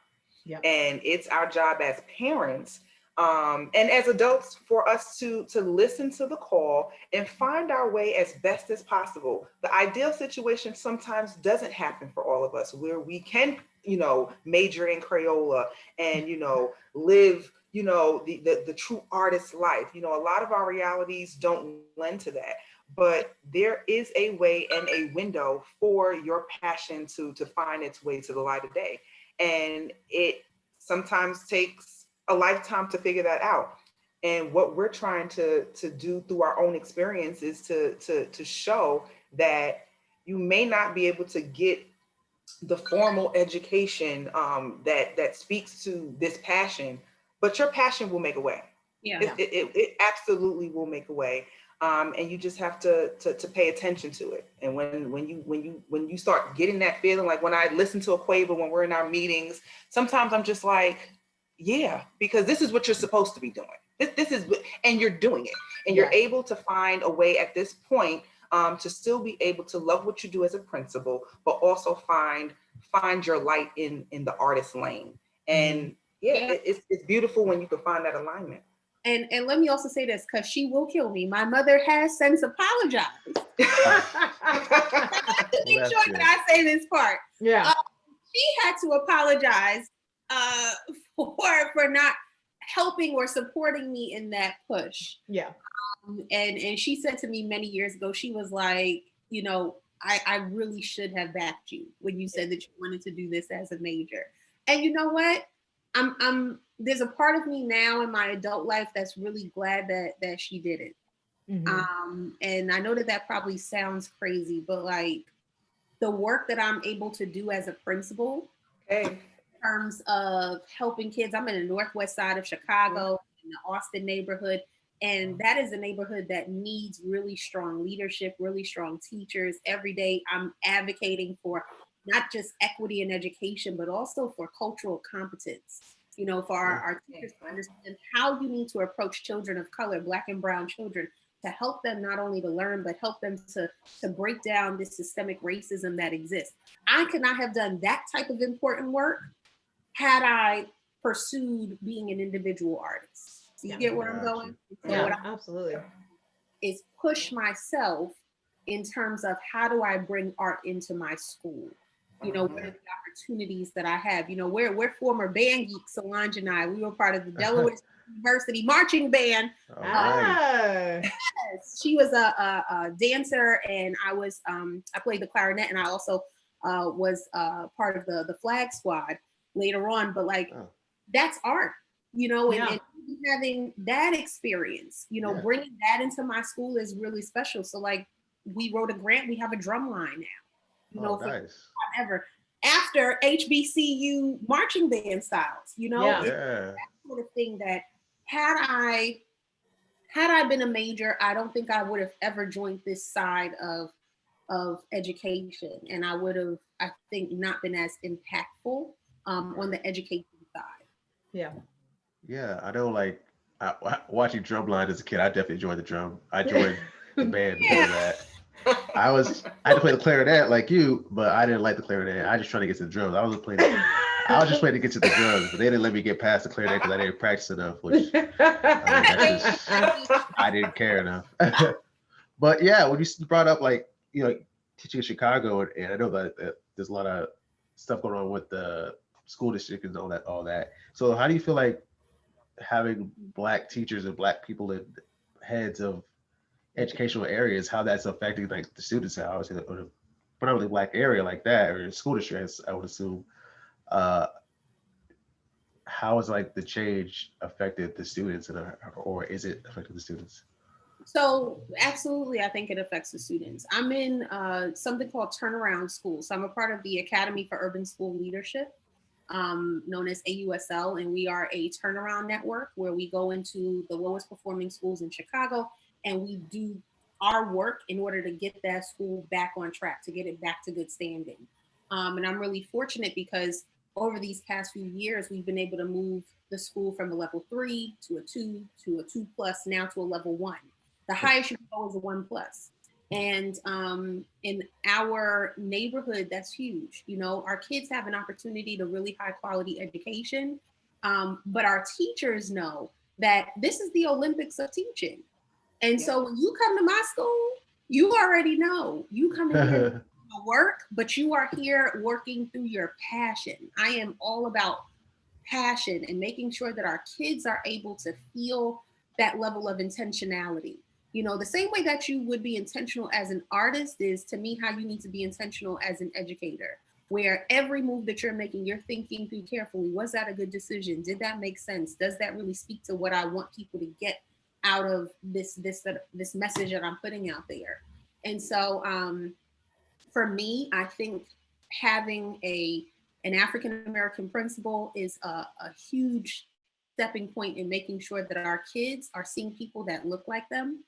Yep. And it's our job as parents and as adults for us to listen to the call and find our way as best as possible. The ideal situation sometimes doesn't happen for all of us, where we can, you know, major in Crayola and, you know, live, you know, the true artist life. You know, a lot of our realities don't lend to that, but there is a way and a window for your passion to find its way to the light of day. And it sometimes takes a lifetime to figure that out. And what we're trying to do through our own experience is to show that you may not be able to get the formal education that speaks to this passion, but your passion will make a way. Yeah, it absolutely will make a way, and you just have to pay attention to it. And when you start getting that feeling, like when I listen to Aquabah when we're in our meetings, sometimes I'm just like, yeah, because this is what you're supposed to be doing. This is, and you're doing it, and you're able to find a way at this point to still be able to love what you do as a principal, but also find your light in the artist lane. And it's beautiful when you can find that alignment.
And let me also say this, because she will kill me. My mother has since apologized. I have to make sure that I say this part. Yeah. She had to apologize for not helping or supporting me in that push. Yeah. And she said to me many years ago, she was like, you know, I really should have backed you when you said that you wanted to do this as a major. And you know what? There's a part of me now in my adult life that's really glad that she did it. And I know that probably sounds crazy, but like the work that I'm able to do as a principal in terms of helping kids, I'm in the northwest side of Chicago, in the Austin neighborhood. And that is a neighborhood that needs really strong leadership, really strong teachers. Every day I'm advocating for not just equity in education, but also for cultural competence, you know, for our teachers to understand how you need to approach children of color, Black and brown children, to help them not only to learn, but help them to break down this systemic racism that exists. I could not have done that type of important work had I pursued being an individual artist. So you get where I'm going? So
yeah, absolutely.
Is push myself in terms of how do I bring art into my school? You know, what are the opportunities that I have? You know, we're former band geeks, Solonge and I. We were part of the Delaware University marching band. Yes, she was a dancer, and I was I played the clarinet, and I also was part of the flag squad later on. But like, that's art, you know, and having that experience, you know, bringing that into my school is really special. So like, we wrote a grant. We have a drum line now, you know, for ever after HBCU marching band styles, you know, that sort of thing that had I been a major, I don't think I would have ever joined this side of education. And I would have, I think, not been as impactful on the education side.
Yeah.
Yeah, I know, like, watching Drumline as a kid, I definitely joined the drum. I joined the band before that. I had to play the clarinet like you, but I didn't like the clarinet. I just trying to get to the drums. I was just waiting to get to the drums, but they didn't let me get past the clarinet because I didn't practice enough, which I didn't care enough. But yeah, when you brought up, like, you know, teaching in Chicago, and I know that there's a lot of stuff going on with the school district and all that. So how do you feel like having Black teachers and Black people in heads of educational areas, how that's affecting like the students' hours in a predominantly Black area like that, or school districts, I would assume? How has like the change affected the students, or is it affecting the students?
So absolutely, I think it affects the students. I'm in something called Turnaround School. So I'm a part of the Academy for Urban School Leadership, known as AUSL, and we are a turnaround network where we go into the lowest performing schools in Chicago, and we do our work in order to get that school back on track, to get it back to good standing. And I'm really fortunate because over these past few years, we've been able to move the school from a level 3 to a 2 to a 2+, now to a level 1. The highest you can go is a 1+. And in our neighborhood, that's huge. You know, our kids have an opportunity to really high quality education, but our teachers know that this is the Olympics of teaching. And so when you come to my school, you already know you come in here to work, but you are here working through your passion. I am all about passion and making sure that our kids are able to feel that level of intentionality. You know, the same way that you would be intentional as an artist is, to me, how you need to be intentional as an educator, where every move that you're making, you're thinking through carefully. Was that a good decision? Did that make sense? Does that really speak to what I want people to get out of this message that I'm putting out there? And so for me, I think having an African-American principal is a huge stepping point in making sure that our kids are seeing people that look like them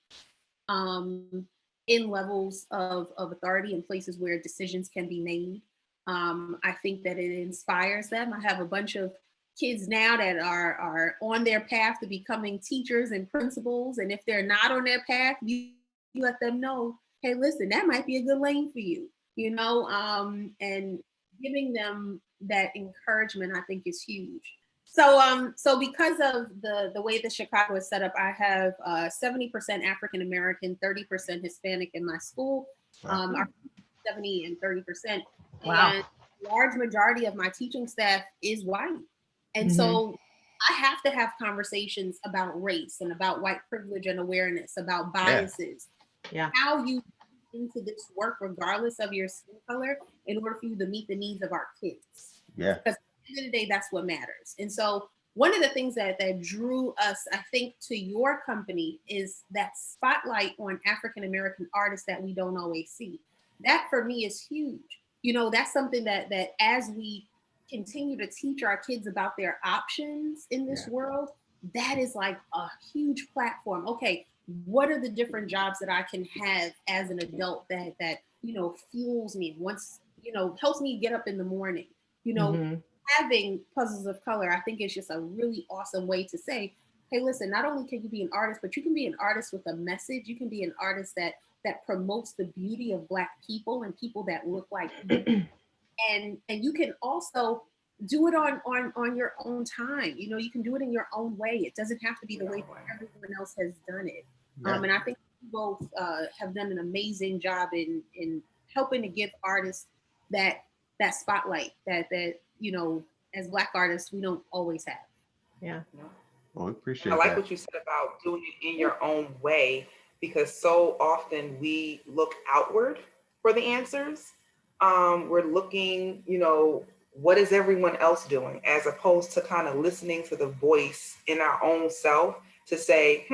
in levels of authority in places where decisions can be made. I think that it inspires them. I have a bunch of kids now that are on their path to becoming teachers and principals. And if they're not on their path, you let them know, hey, listen, that might be a good lane for you, you know, and giving them that encouragement, I think, is huge. So because of the way that Chicago is set up, I have 70% African American, 30% Hispanic in my school. Wow. 70 and 30%. Wow. And a large majority of my teaching staff is white. And so I have to have conversations about race and about white privilege and awareness, about biases. Yeah. How you into this work, regardless of your skin color, in order for you to meet the needs of our kids. Yeah. Because at the end of the day, that's what matters. And so one of the things that drew us, I think, to your company is that spotlight on African-American artists that we don't always see. That for me is huge. You know, that's something that as we continue to teach our kids about their options in this world, that is like a huge platform. Okay, what are the different jobs that I can have as an adult that you know, fuels me, once, you know, helps me get up in the morning? You know, having Puzzles of Color, I think, is just a really awesome way to say, hey, listen, not only can you be an artist, but you can be an artist with a message. You can be an artist that promotes the beauty of Black people and people that look like you. And you can also do it on your own time. You know, you can do it in your own way. It doesn't have to be the way that everyone else has done it. And I think you both have done an amazing job in helping to give artists that spotlight that you know, as Black artists, we don't always have.
Yeah.
Well, we appreciate
I like
that.
what you said about doing it in your own way, because so often we look outward for the answers. We're looking, you know, what is everyone else doing, as opposed to kind of listening to the voice in our own self to say,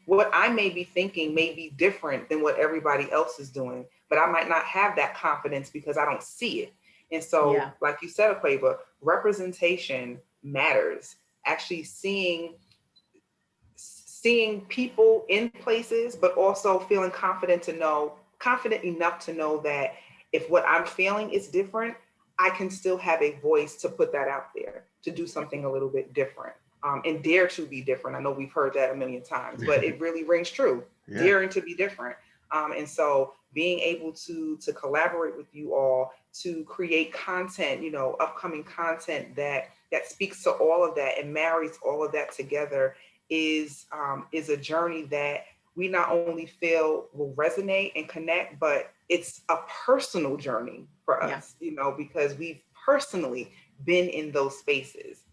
what I may be thinking may be different than what everybody else is doing, but I might not have that confidence because I don't see it. And so, like you said, Aquabah, representation matters. Actually seeing people in places, but also feeling confident enough to know that if what I'm feeling is different, I can still have a voice to put that out there, to do something a little bit different, and dare to be different. I know we've heard that a million times, but it really rings true, daring to be different. And so being able to collaborate with you all to create content, you know, upcoming content that speaks to all of that and marries all of that together is a journey that we not only feel will resonate and connect, but it's a personal journey for us, you know, because we've personally been in those spaces.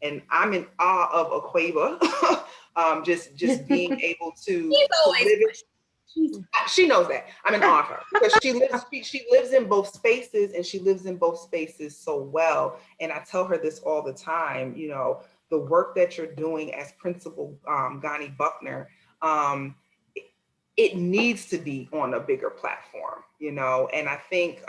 And I'm in awe of Aquabah, just being able to live it. She knows that. I'm in awe of her because she lives in both spaces, and she lives in both spaces so well. And I tell her this all the time, you know, the work that you're doing as Principal Gonney-Buckner, it needs to be on a bigger platform, you know. And I think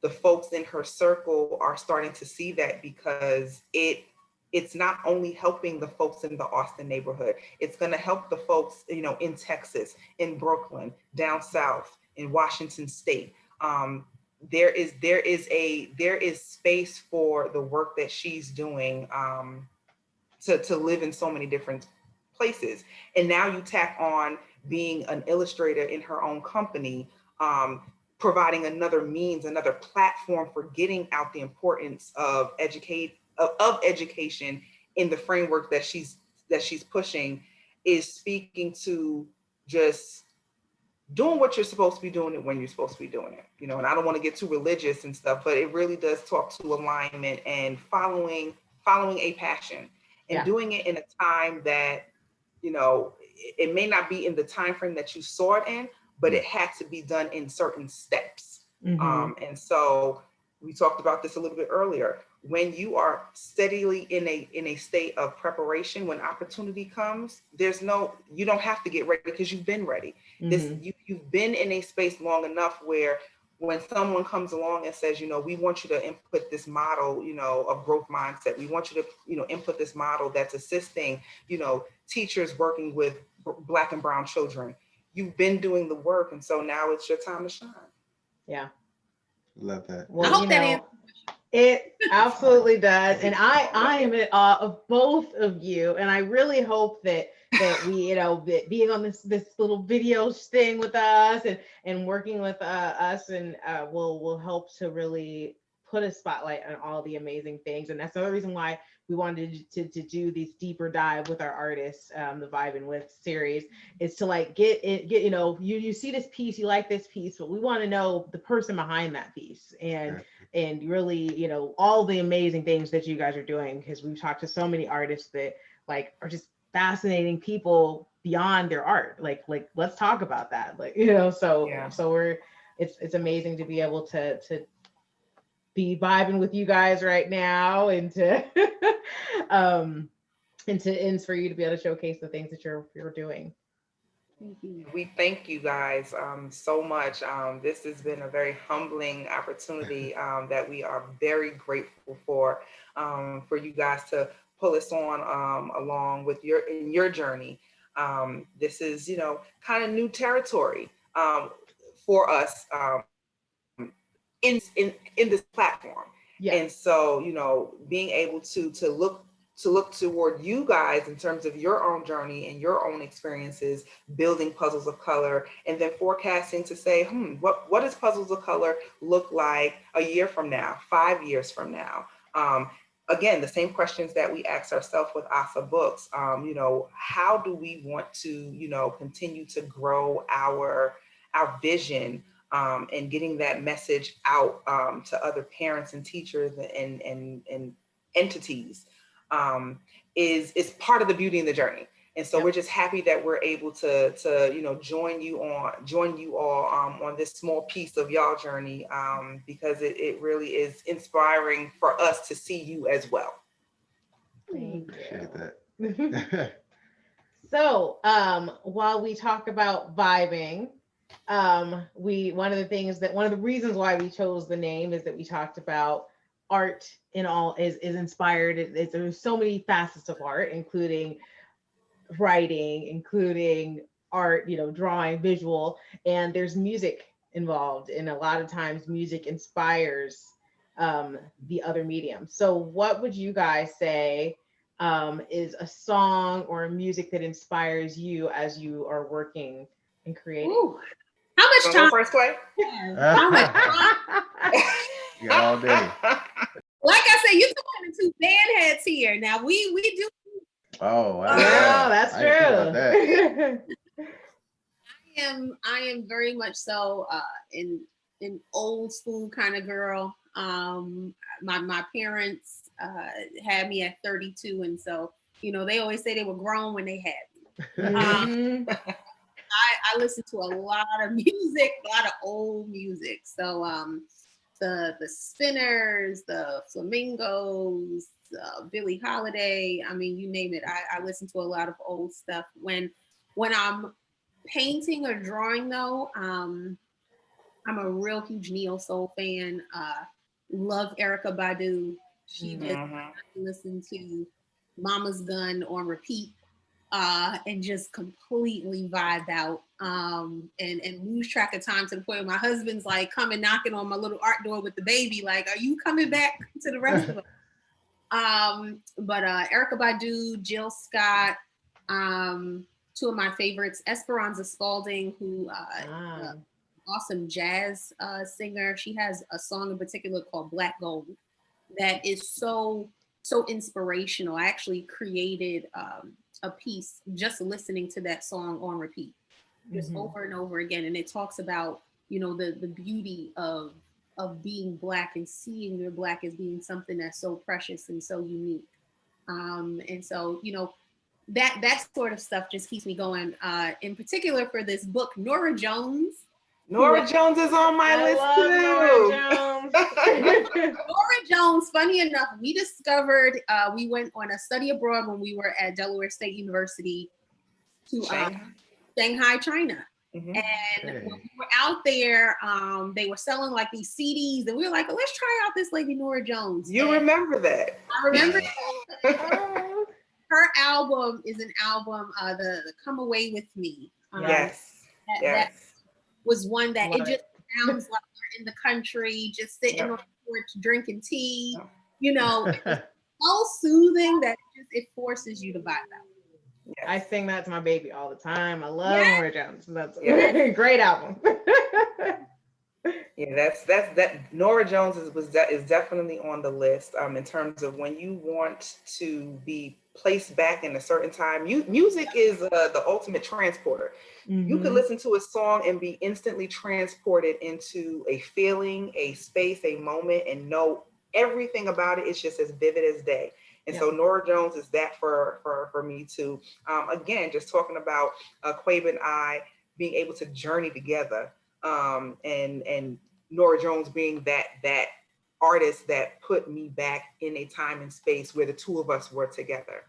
the folks in her circle are starting to see that, because it's not only helping the folks in the Austin neighborhood, it's going to help the folks, you know, in Texas, in Brooklyn, down south, in Washington State. there is space for the work that she's doing to live in so many different places. And now you tack on being an illustrator in her own company, providing another means, another platform for getting out the importance of education in the framework that she's pushing, is speaking to just doing what you're supposed to be doing it when you're supposed to be doing it, you know. And I don't want to get too religious and stuff, but it really does talk to alignment and following a passion, and doing it in a time that, you know, it may not be in the time frame that you saw it in, but it had to be done in certain steps. And so we talked about this a little bit earlier. When you are steadily in a state of preparation, when opportunity comes, you don't have to get ready because you've been ready. You've been in a space long enough where when someone comes along and says, you know, we want you to input this model, you know, of growth mindset. We want you to, you know, input this model that's assisting, you know, teachers working with Black and brown children. You've been doing the work. And so now it's your time to shine.
Yeah.
Love that.
Well, I hope that answers. It absolutely does. And I am in awe of both of you. And I really hope that we, you know, that being on this little video thing with us and working with us and will help to really put a spotlight on all the amazing things. And that's another reason why we wanted to do this deeper dive with our artists, the Vibin with series, is to like get you know, you see this piece, you like this piece, but we want to know the person behind that piece and really, you know, all the amazing things that you guys are doing, because we've talked to so many artists that like are just fascinating people beyond their art. Like let's talk about that. Like, you know, so it's amazing to be able to be vibing with you guys right now and to and for you to be able to showcase the things that you're doing.
We thank you guys so much. This has been a very humbling opportunity that we are very grateful for you guys to pull us on along with your journey. This is, you know, kind of new territory for us in this platform. And so, you know, being able to look toward you guys in terms of your own journey and your own experiences, building puzzles of color, and then forecasting to say, what does puzzles of color look like a year from now, 5 years from now? Again, the same questions that we ask ourselves with ASA Books. You know, how do we want to, you know, continue to grow our vision and getting that message out to other parents and teachers and entities? Is part of the beauty in the journey. And so we're just happy that we're able to you know, join you all on this small piece of y'all journey, because it really is inspiring for us to see you as well.
Thank
Appreciate
you.
that.
So while we talk about vibing, one of the reasons why we chose the name is that we talked about art in all is inspired. There's so many facets of art, including writing, including art, you know, drawing, visual, and there's music involved. And a lot of times music inspires the other medium. So what would you guys say is a song or music that inspires you as you are working and creating?
Ooh. How much time?
First, Clay?
How much time?
All day.
Like I said, you're talking to two band heads here. Now we do.
Oh wow!
Yeah, that's true.
I am very much so an old school kind of girl. My parents had me at 32, and so, you know, they always say they were grown when they had me. I listen to a lot of music, a lot of old music. So the Spinners, the Flamingos, Billie Holiday, I mean, you name it. I listen to a lot of old stuff. When I'm painting or drawing though, I'm a real huge neo soul fan. Love Erykah Badu. She just listened to Mama's Gun on repeat and just completely vibe out and lose track of time to the point where my husband's like coming knocking on my little art door with the baby, like, are you coming back to the rest of us? But Erykah Badu, Jill Scott, two of my favorites, Esperanza Spalding, who awesome jazz singer. She has a song in particular called Black Gold that is so inspirational. I actually created a piece just listening to that song on repeat, just over and over again. And it talks about, you know, the beauty of being Black and seeing your Black as being something that's so precious and so unique. And so, you know, that sort of stuff just keeps me going. In particular for this book, Norah Jones.
Norah Jones is on my list too.
Norah Jones.
Norah Jones, funny enough, we discovered, we went on a study abroad when we were at Delaware State University to Shanghai, China. And when we were out there, they were selling like these CDs, and we were like, oh, let's try out this lady Norah Jones.
You remember that?
I remember that. Her album is an album, the Come Away With Me. That was one that it just sounds like we're in the country, just sitting on the porch drinking tea. You know, it's so soothing that it forces you to vibe out.
Yes. I sing that to my baby all the time. I love Norah Jones. That's a great album.
That Norah Jones is definitely on the list in terms of when you want to be placed back in a certain time. Music is the ultimate transporter. You could listen to a song and be instantly transported into a feeling, a space, a moment, and know everything about it. It's just as vivid as day. And so Norah Jones is that for me too. Again, just talking about Aquabah and I being able to journey together, and Norah Jones being that artist that put me back in a time and space where the two of us were together.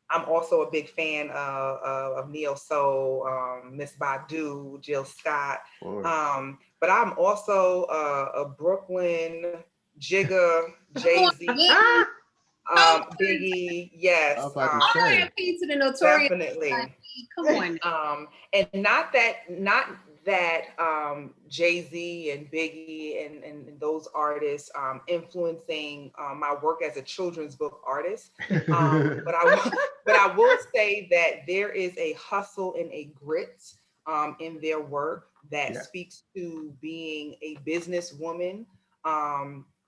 I'm also a big fan of neo soul, Miss Badu, Jill Scott, but I'm also a Brooklyn Jigga, Jay-Z. Biggie, yes.
To the Notorious.
Definitely.
Come on.
And not that Jay-Z and Biggie and those artists influencing my work as a children's book artist. But I will say that there is a hustle and a grit in their work that speaks to being a businesswoman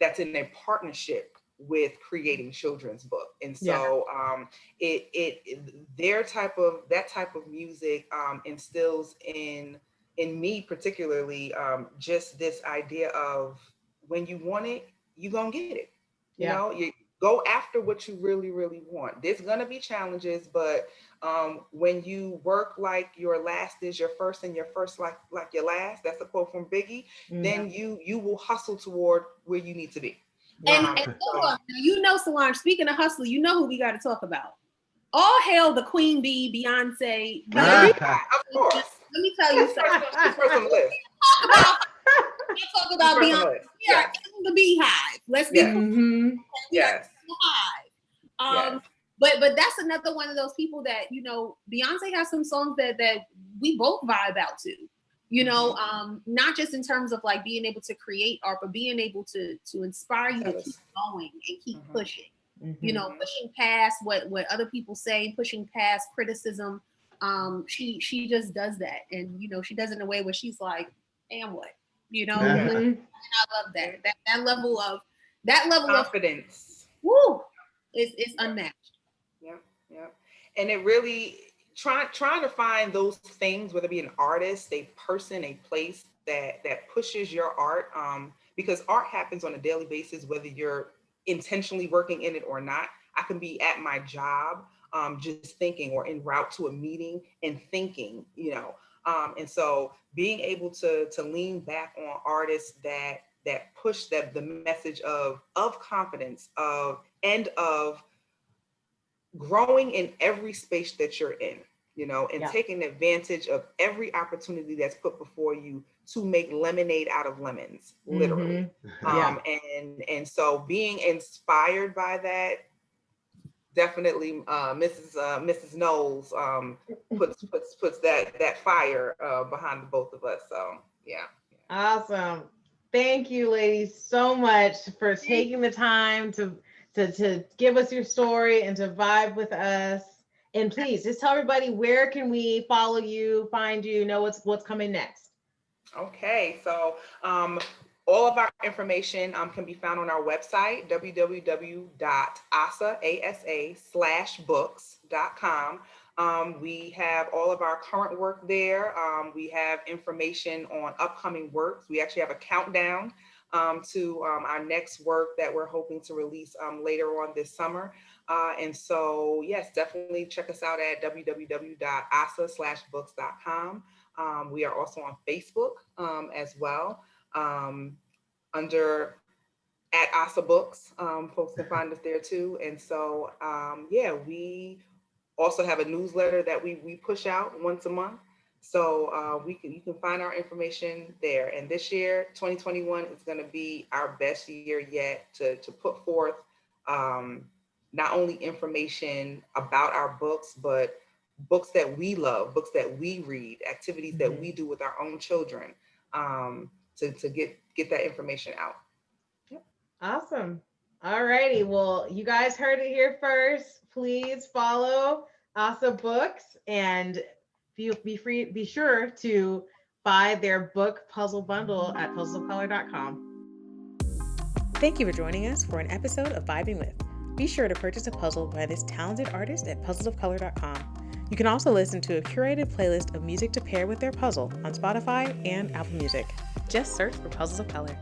that's in a partnership with creating children's book. And so that type of music instills in me particularly just this idea of when you want it, you gonna get it. You know, you go after what you really, really want. There's gonna be challenges, but when you work like your last is your first and your first like your last, that's a quote from Biggie, then you will hustle toward where you need to be.
And you know, Solonge, speaking of hustle, you know who we got to talk about. All hail the Queen Bee, Beyonce.
Of course.
Let me tell you something. Let's talk about Beyonce. We are in the beehive. Let's be clear. We are in the hive. But that's another one of those people that, you know, Beyonce has some songs that we both vibe out to. You know, not just in terms of like being able to create art, but being able to inspire you to keep going and keep pushing. You know, pushing past what other people say, pushing past criticism. She just does that, and you know, she does it in a way where she's like, "And what?" You know, and I love that. That level of
confidence.
Woo, it's unmatched.
Yeah, and it really. Trying to find those things, whether it be an artist, a person, a place that pushes your art, because art happens on a daily basis, whether you're intentionally working in it or not. I can be at my job, just thinking, or en route to a meeting and thinking, you know. And so being able to lean back on artists that push the message of confidence, of growing in every space that you're in, you know, and taking advantage of every opportunity that's put before you to make lemonade out of lemons, literally. And so being inspired by that, definitely Mrs. Knowles puts that fire behind the both of us. So yeah.
Awesome. Thank you, ladies, so much for taking the time to give us your story and to vibe with us. And please just tell everybody, where can we follow you, find you, know what's coming next?
Okay, so all of our information can be found on our website, www.asa/books.com. We have all of our current work there. We have information on upcoming works. We actually have a countdown to our next work that we're hoping to release later on this summer. And so, yes, definitely check us out at www.asa/books.com. We are also on Facebook as well, under at ASA Books. Folks can find us there too. And so, yeah, we also have a newsletter that we push out once a month. So you can find our information there. And this year, 2021, is going to be our best year yet to put forth not only information about our books, but books that we love, books that we read, activities that we do with our own children, to get that information out.
Yep. Awesome. All righty. Well, you guys heard it here first. Please follow ASA Books and be sure to buy their book puzzle bundle at puzzlesofcolor.com.
Thank you for joining us for an episode of Vibing With. Be sure to purchase a puzzle by this talented artist at puzzlesofcolor.com. You can also listen to a curated playlist of music to pair with their puzzle on Spotify and Apple Music. Just search for Puzzles of Color.